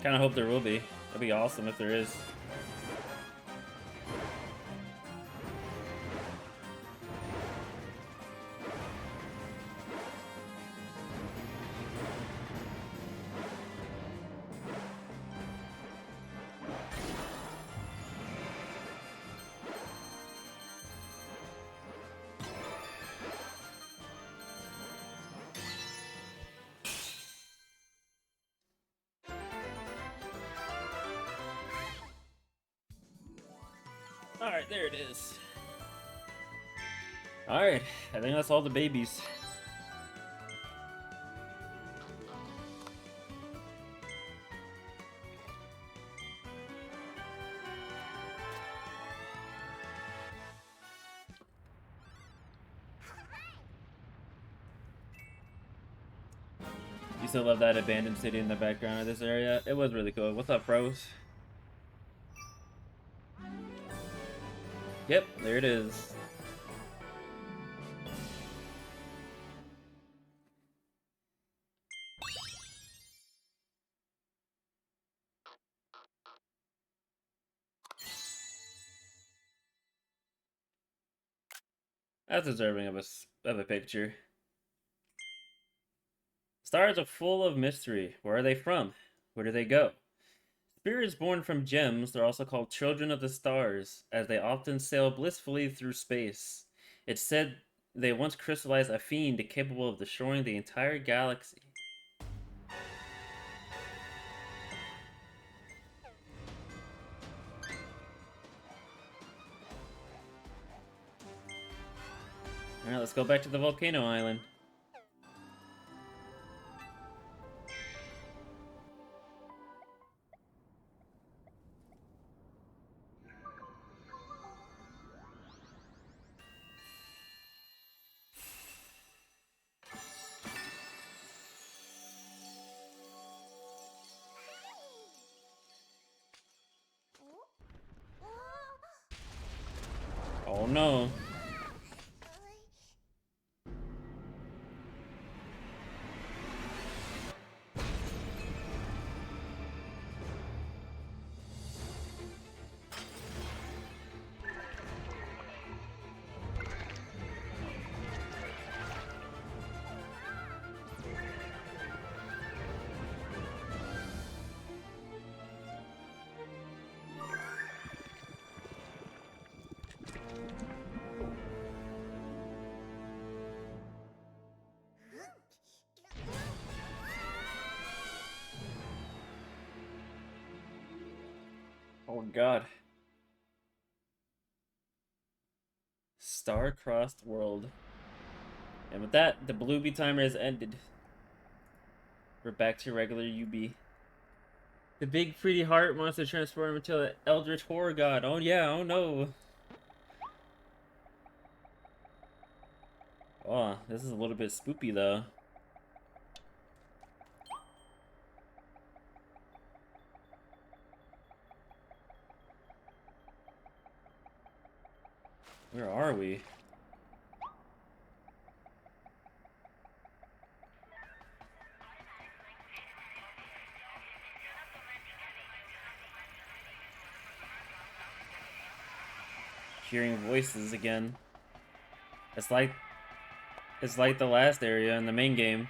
Kind of hope there will be. That'd be awesome if there is. Alright, there it is. Alright, I think that's all the babies. You still love that abandoned city in the background of this area? It was really cool. What's up, bros? Yep, there it is. That's deserving of a picture. Stars are full of mystery. Where are they from? Where do they go? Spirits born from gems are also called children of the stars, as they often sail blissfully through space. It's said they once crystallized a fiend capable of destroying the entire galaxy. Alright, let's go back to the volcano island. Oh no. Oh god. Star-crossed world. And with that, the Bluebee timer has ended. We're back to regular UB. The big pretty heart wants to transform into an eldritch horror god. Oh yeah, oh no. Oh, this is a little bit spoopy though. Where are we? Hearing voices again. It's like the last area in the main game.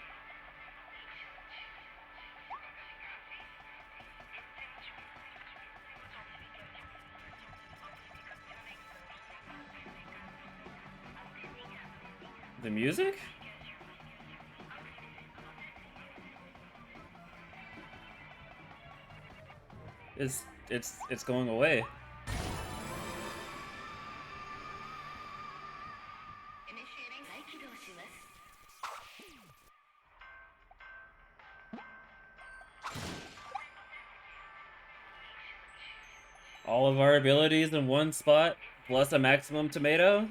The music? It's going away. All of our abilities in one spot, plus a maximum tomato?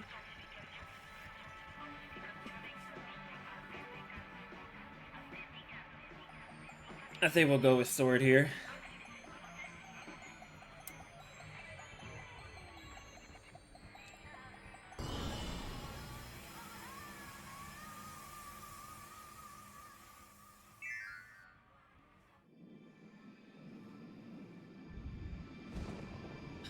I think we'll go with sword here.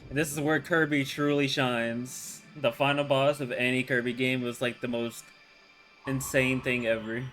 This is where Kirby truly shines. The final boss of any Kirby game was like the most insane thing ever.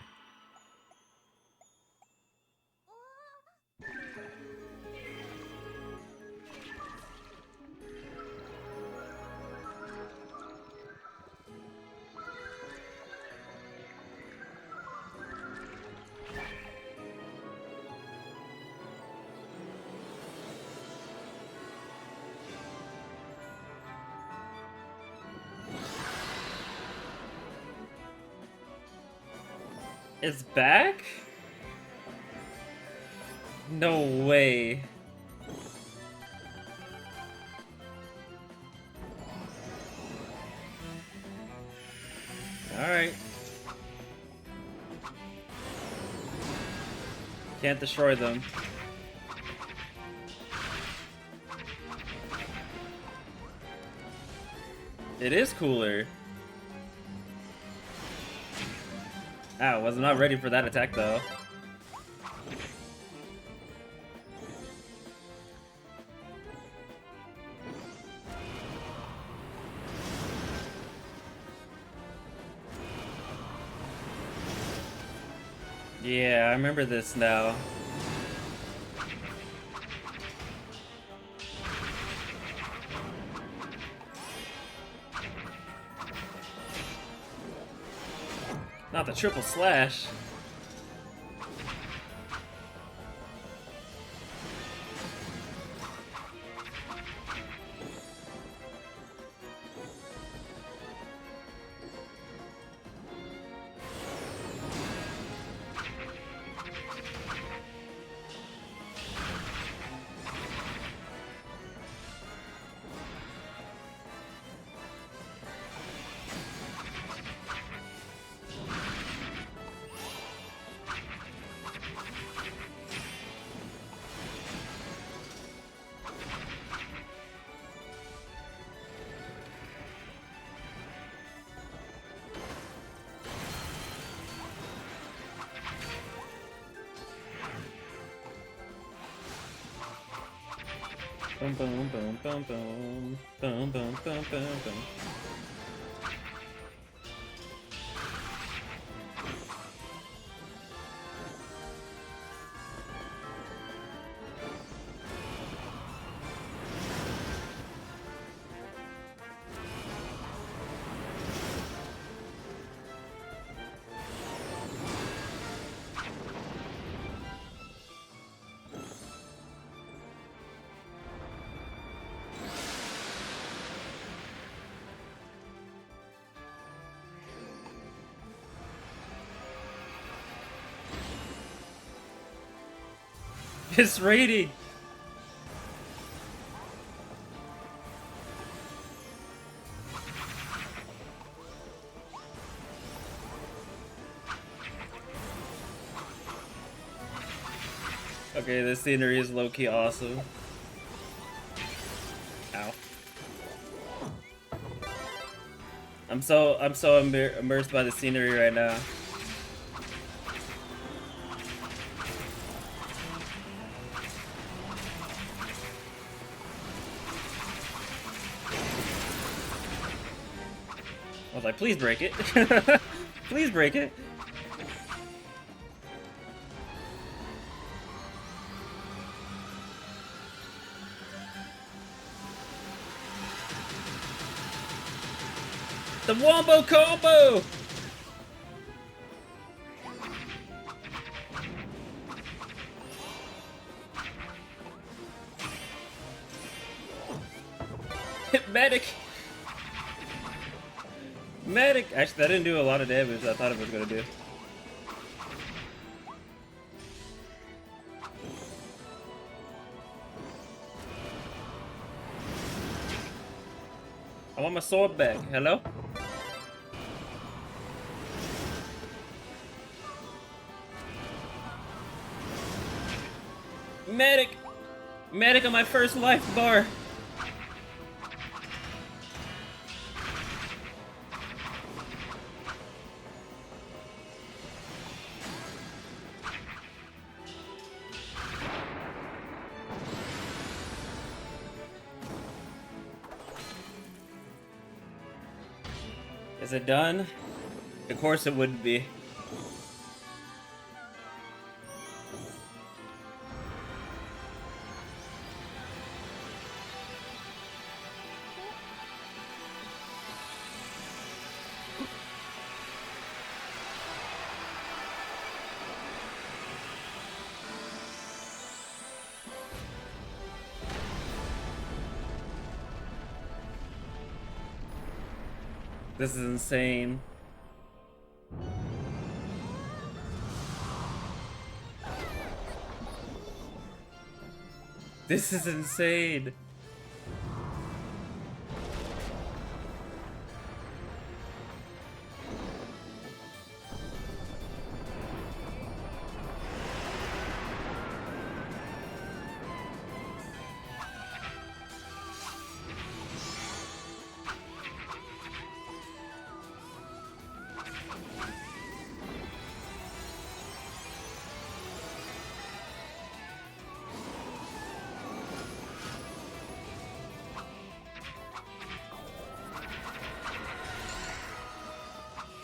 It's back? No way. Alright. Can't destroy them. It is cooler. Ow, was not ready for that attack though. Yeah, I remember this now. Not the triple slash. Boom, boom, boom, boom, boom, boom, boom, boom, boom, boom. It's raiding! Okay, this scenery is low-key awesome. Ow. I'm so immersed by the scenery right now. I was like, please break it. Please break it. The Wombo Combo! Medic! Medic! Actually, that didn't do a lot of damage I thought it was gonna do. I want my sword back. Hello? Medic! Medic on my first life bar! Is it done? Of course it wouldn't be. This is insane. This is insane.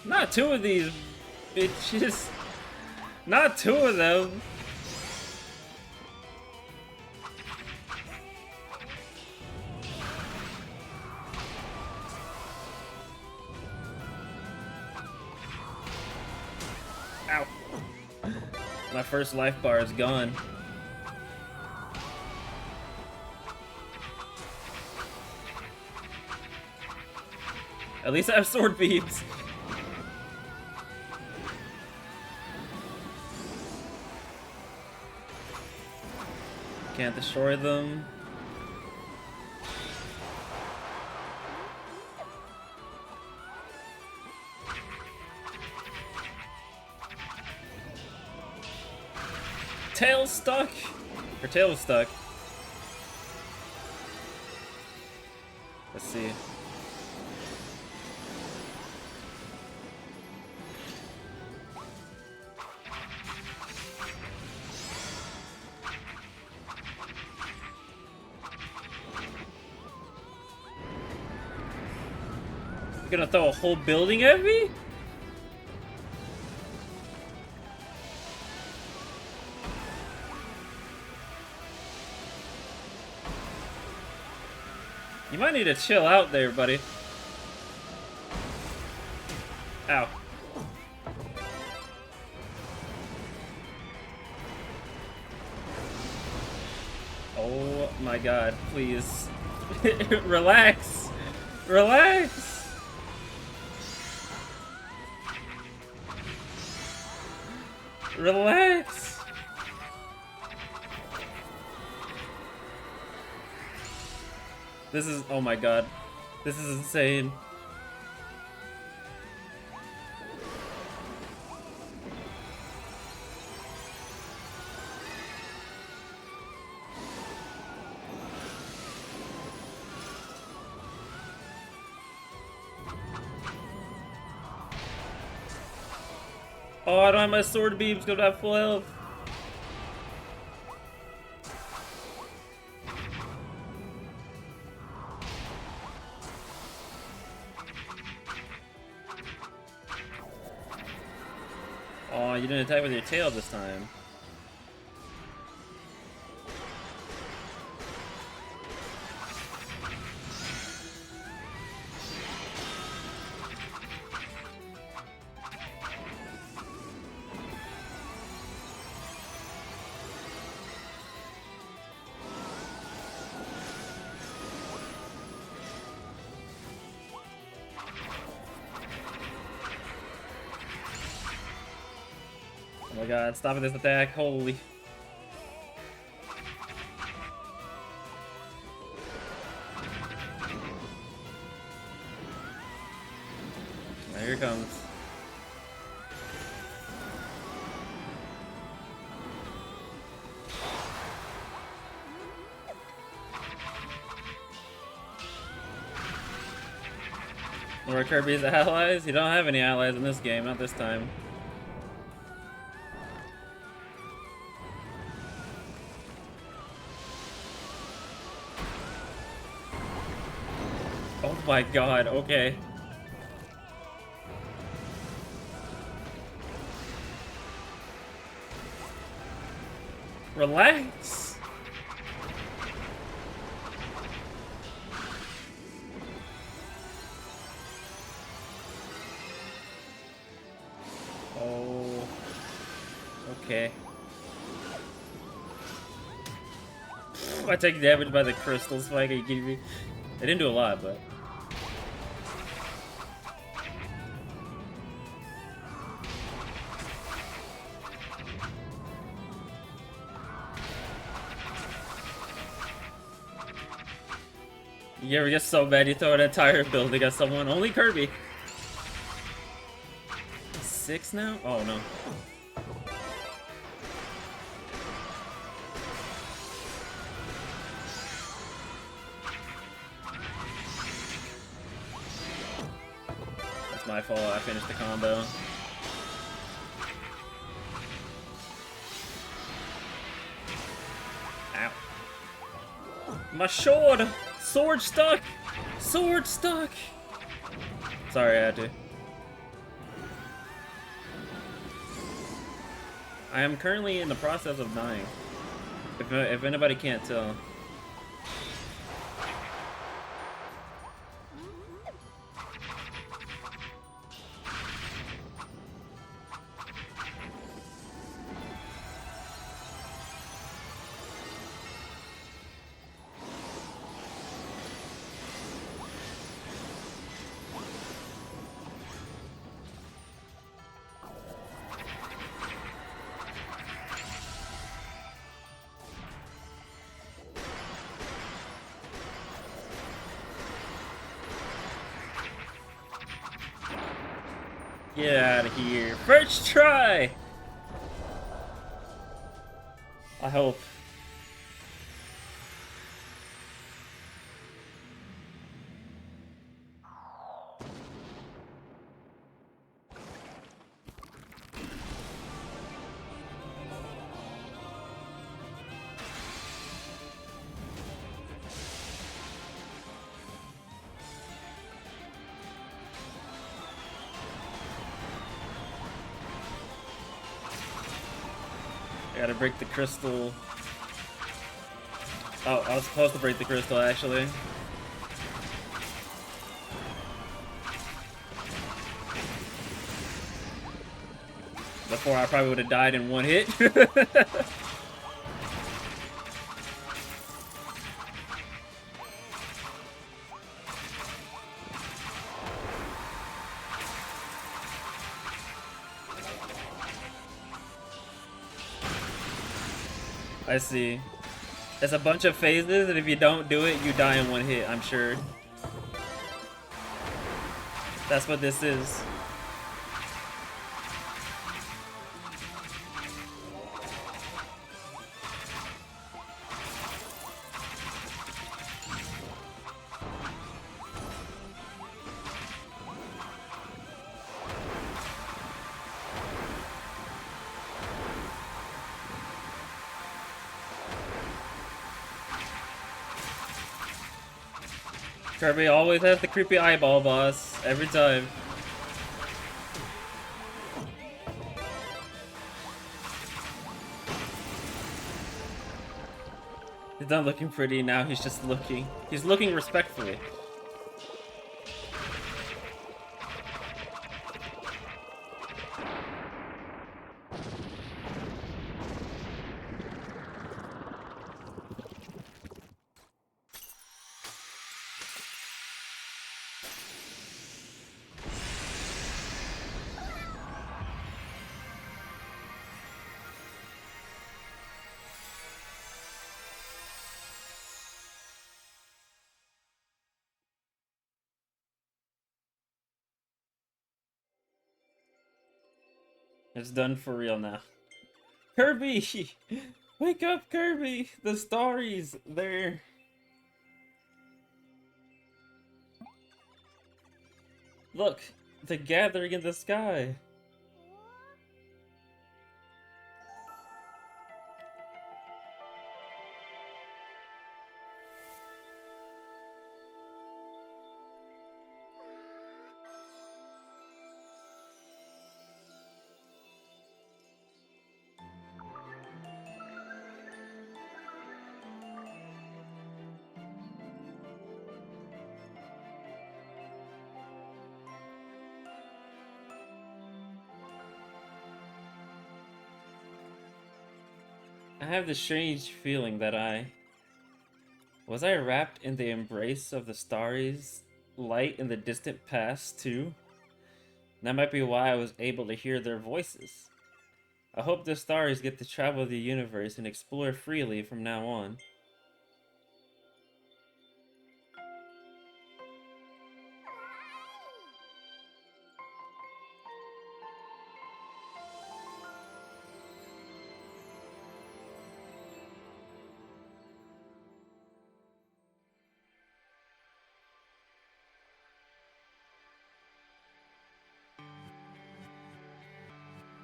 Not two of these bitches. Not two of them. Ow. My first life bar is gone. At least I have sword beams. Can't destroy them. Tail stuck? Her tail was stuck. Let's see. You're gonna throw a whole building at me? You might need to chill out there, buddy. Ow. Oh my god, please. Relax. Relax. Relax. This is, oh my god. This is insane. Oh, I don't have my sword beams, gonna have full health. Oh, you didn't attack with your tail this time. my god, stopping this attack, holy. Here it comes. More Kirby's allies? You don't have any allies in this game, not this time. Oh my god, okay. Relax. Oh. Okay. I take damage by the crystal spike. Are you kidding me? I didn't do a lot, but. You ever get so mad you throw an entire building at someone? Only Kirby. 6 now? Oh no. That's my fault. I finished the combo. Ow. My sword! Sword stuck! Sword stuck! Sorry, I had to. I am currently in the process of dying. If anybody can't tell. Get out of here. First try! I hope. Gotta break the crystal. Oh, I was supposed to break the crystal, actually. Before I probably would have died in one hit. I see. There's a bunch of phases, and if you don't do it, you die in one hit, I'm sure. That's what this is. Kirby always has the creepy eyeball boss, every time. He's not looking pretty now, he's just looking. He's looking respectfully. It's done for real now. Kirby! Wake up, Kirby! The Starries, they're... Look, the gathering in the sky. I have this strange feeling that Was I wrapped in the embrace of the starry's light in the distant past, too? That might be why I was able to hear their voices. I hope the starries get to travel the universe and explore freely from now on.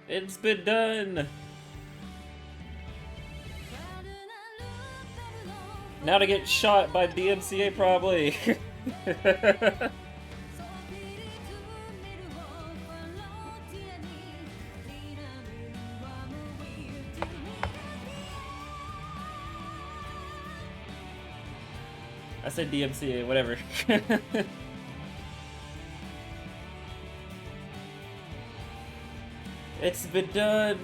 It's been done! Now to get shot by DMCA, probably. I said DMCA, whatever. It's been done!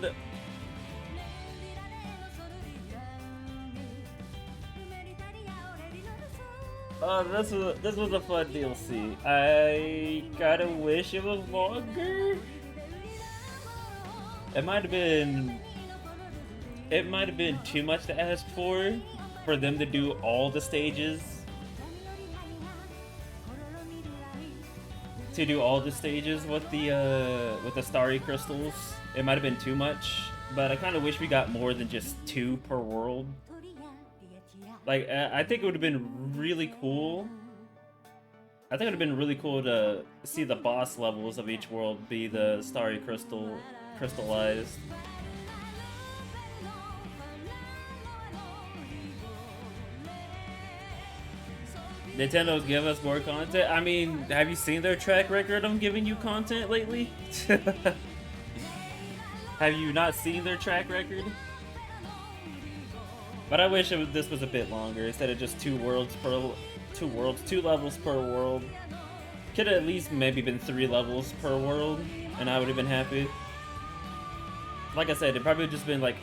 Oh, this was a fun DLC. I kinda wish it was longer. It might have been too much to ask for them to do all the stages. To do all the stages with the starry crystals. It might have been too much, but I kind of wish we got more than just 2 per world. Like, I think it would have been really cool. I think it would have been really cool to see the boss levels of each world be the starry crystallized. Nintendo's give us more content. I mean, have you seen their track record on giving you content lately? Have you not seen their track record? But I wish this was a bit longer instead of just 2 levels per world. Could have at least maybe been 3 levels per world, and I would have been happy. Like I said, it probably would just been like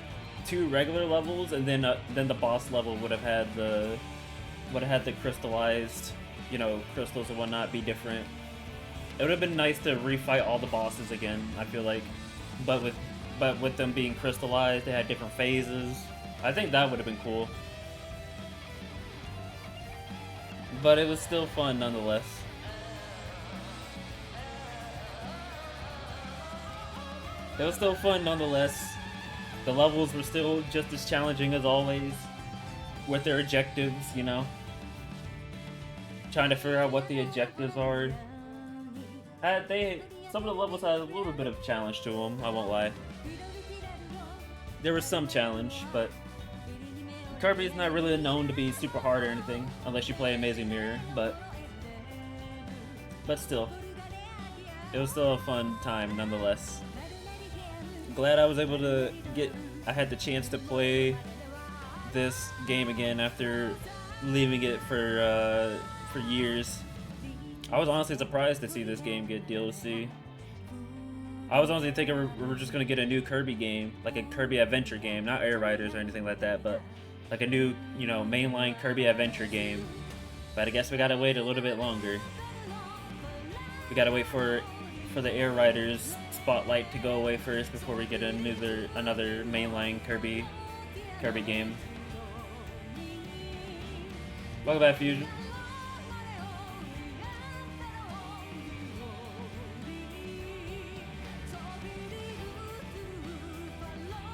2 regular levels, and then the boss level would have had the crystallized, you know, crystals and whatnot be different. It would have been nice to refight all the bosses again, I feel like. But with them being crystallized, they had different phases. I think that would have been cool. But it was still fun nonetheless. It was still fun nonetheless. The levels were still just as challenging as always. With their objectives, you know. Trying to figure out what the objectives are. Some of the levels had a little bit of challenge to them, I won't lie. There was some challenge, but Kirby is not really known to be super hard or anything, unless you play Amazing Mirror, but still. It was still a fun time nonetheless. Glad I was able to I had the chance to play this game again after leaving it for years. I was honestly surprised to see this game get DLC. I was honestly thinking we were just gonna get a new Kirby game, like a Kirby adventure game, not Air Riders or anything like that, but like a new, you know, mainline Kirby adventure game. But I guess we gotta wait a little bit longer. We gotta wait for the Air Riders spotlight to go away first before we get another mainline Kirby game. Welcome back, Fusion.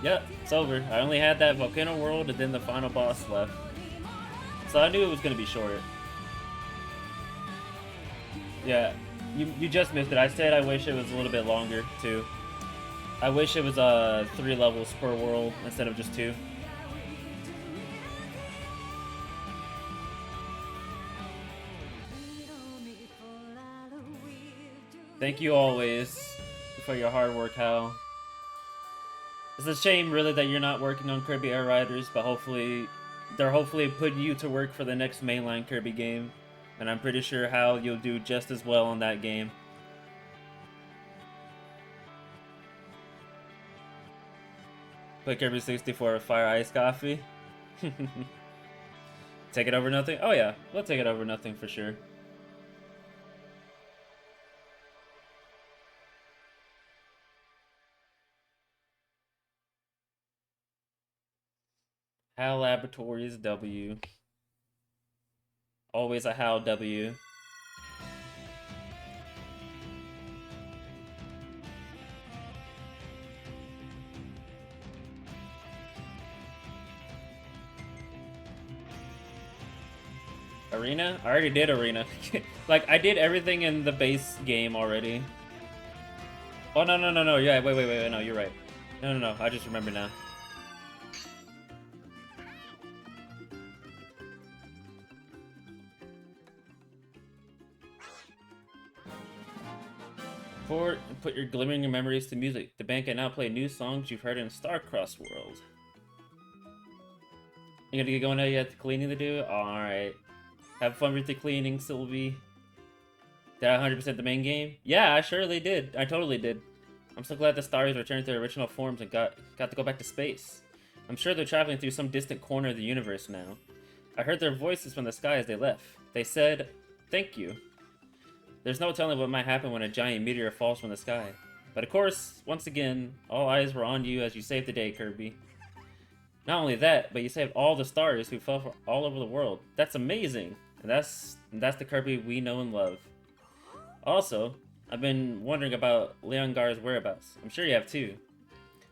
Yep, it's over. I only had that Volcano World and then the final boss left. So I knew it was gonna be short. Yeah, you just missed it. I said I wish it was a little bit longer too. I wish it was 3 levels per world instead of just 2. Thank you always for your hard work, Hal. It's a shame, really, that you're not working on Kirby Air Riders, but they're hopefully putting you to work for the next mainline Kirby game, and I'm pretty sure, Hal, you'll do just as well on that game. Put Kirby 64 Fire Ice Coffee. Take it over nothing? Oh yeah, we'll take it over nothing for sure. Hal Laboratories W. Always a Hal W. Arena? I already did Arena. Like, I did everything in the base game already. Oh, no. Yeah, wait. No, you're right. No. I just remember now. Put your glimmering memories to music. The band can now play new songs you've heard in Starcross World. You gonna get going now? You have the cleaning to do? Alright. Have fun with the cleaning, Sylvie. Did I 100% the main game? Yeah, I surely did. I totally did. I'm so glad the stars returned to their original forms and got to go back to space. I'm sure they're traveling through some distant corner of the universe now. I heard their voices from the sky as they left. They said, "Thank you." There's no telling what might happen when a giant meteor falls from the sky. But of course, once again, all eyes were on you as you saved the day, Kirby. Not only that, but you saved all the stars who fell from all over the world. That's amazing! And that's the Kirby we know and love. Also, I've been wondering about Leongar's whereabouts. I'm sure you have too.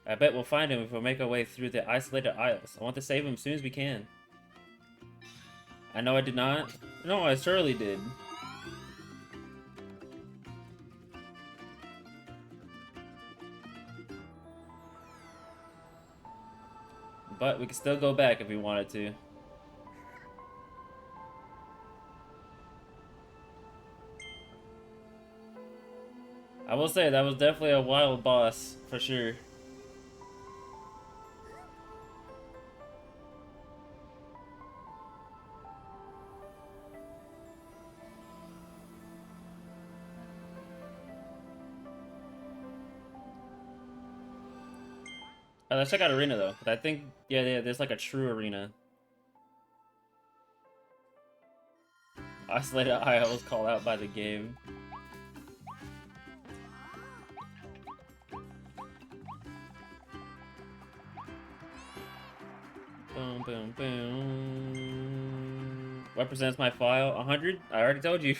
I bet we'll find him if we make our way through the isolated isles. I want to save him as soon as we can. I know I did not. No, I surely did. But we can still go back if we wanted to. I will say, that was definitely a wild boss, for sure. Let's check out Arena, though. I think, yeah, there's like a true arena. Isolated Isles called out by the game. Boom. Represents my file. 100? I already told you.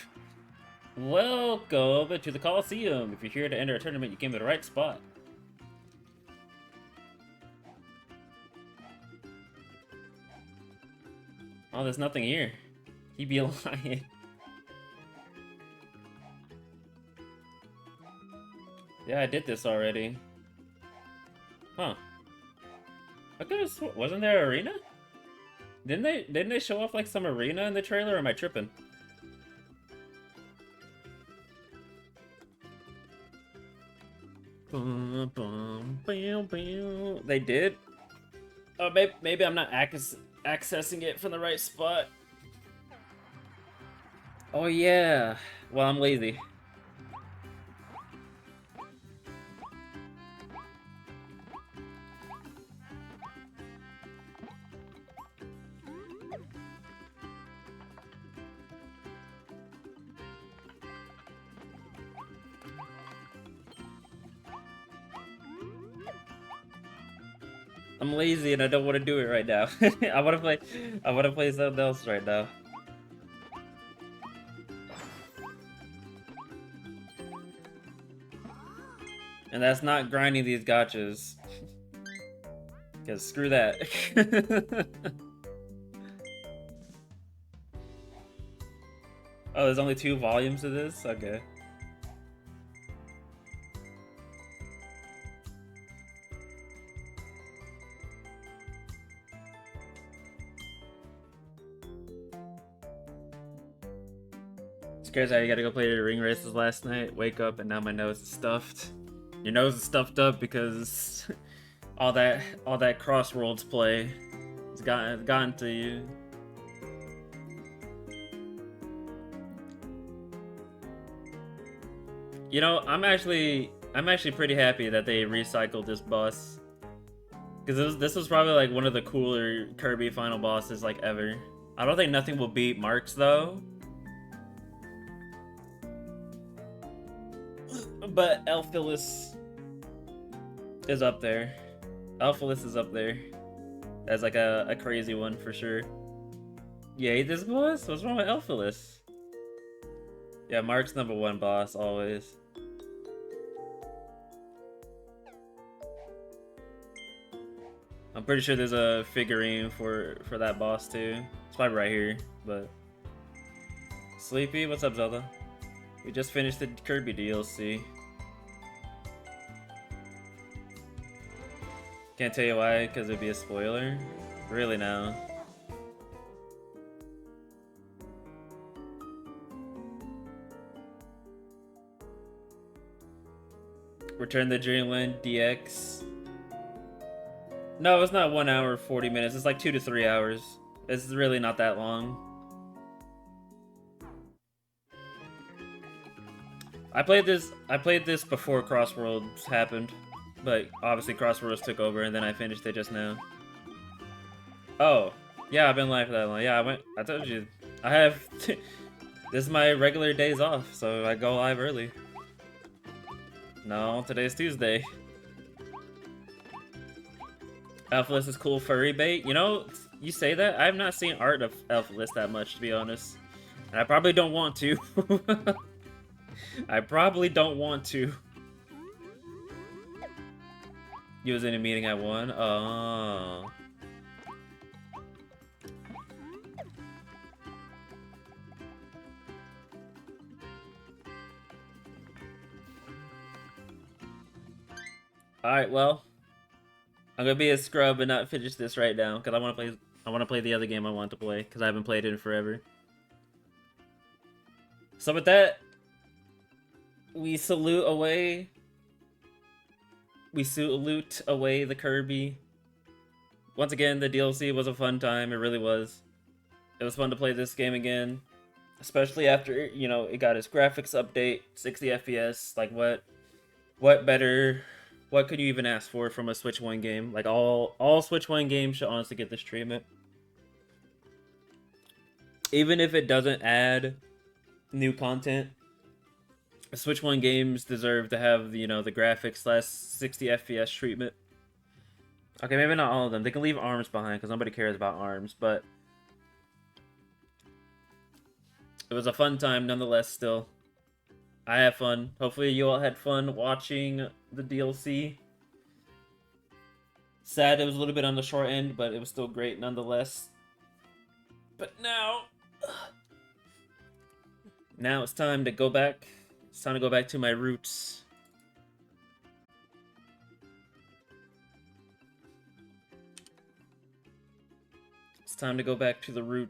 Welcome to the Coliseum. If you're here to enter a tournament, you came to the right spot. Oh, there's nothing here. He be lying. Yeah, I did this already. Huh. I could have wasn't there an arena? Didn't they show off like some arena in the trailer, or am I tripping? They did? Oh, maybe I'm not accessing it from the right spot. Oh yeah. Well, I'm lazy. I'm lazy and I don't want to do it right now. I want to play something else right now. And that's not grinding these gachas. Because screw that. Oh, there's only 2 volumes of this? Okay. Scares how you gotta go play the ring races last night, wake up, and now my nose is stuffed. Your nose is stuffed up because all that Crossworlds play has gotten to you. You know, I'm actually pretty happy that they recycled this boss, because this was probably like one of the cooler Kirby final bosses like ever. I don't think nothing will beat Marks though, but Elphilis is up there. Elphilis is up there as like a crazy one for sure. You hate this boss? What's wrong with Elphilis? Yeah, Mark's #1 boss always. I'm pretty sure there's a figurine for that boss too. It's probably right here, but Sleepy, what's up, Zelda? We just finished the Kirby DLC. Can't tell you why, because it'd be a spoiler. Really now. Return the Dreamland DX. No, it's not 1 hour 40 minutes. It's like 2 to 3 hours. It's really not that long. I played this before Crossworlds happened, but obviously Crossworlds took over, and then I finished it just now. Oh, yeah, I've been live for that long. Yeah, I told you, I have. This is my regular days off, so I go live early. No, today's Tuesday. Elphilis is cool furry bait. You know, you say that, I have not seen art of Elphilis that much, to be honest. And I probably don't want to. I probably don't want to. You was in a meeting at 1? Oh. Alright, well. I'm gonna be a scrub and not finish this right now, because I wanna play the other game I want to play, because I haven't played it in forever. So with that, we salute away the Kirby. Once again, the DLC was a fun time, it really was. It was fun to play this game again, especially after, you know, it got its graphics update, 60 FPS. Like, what better, what could you even ask for from a Switch 1 game? Like, all Switch 1 games should honestly get this treatment. Even if it doesn't add new content, Switch 1 games deserve to have, you know, the graphics / 60 FPS treatment. Okay, maybe not all of them. They can leave ARMS behind, because nobody cares about ARMS, but it was a fun time nonetheless still. I had fun. Hopefully you all had fun watching the DLC. Sad it was a little bit on the short end, but it was still great nonetheless. But now it's time to go back. It's time to go back to my roots. It's time to go back to the roots.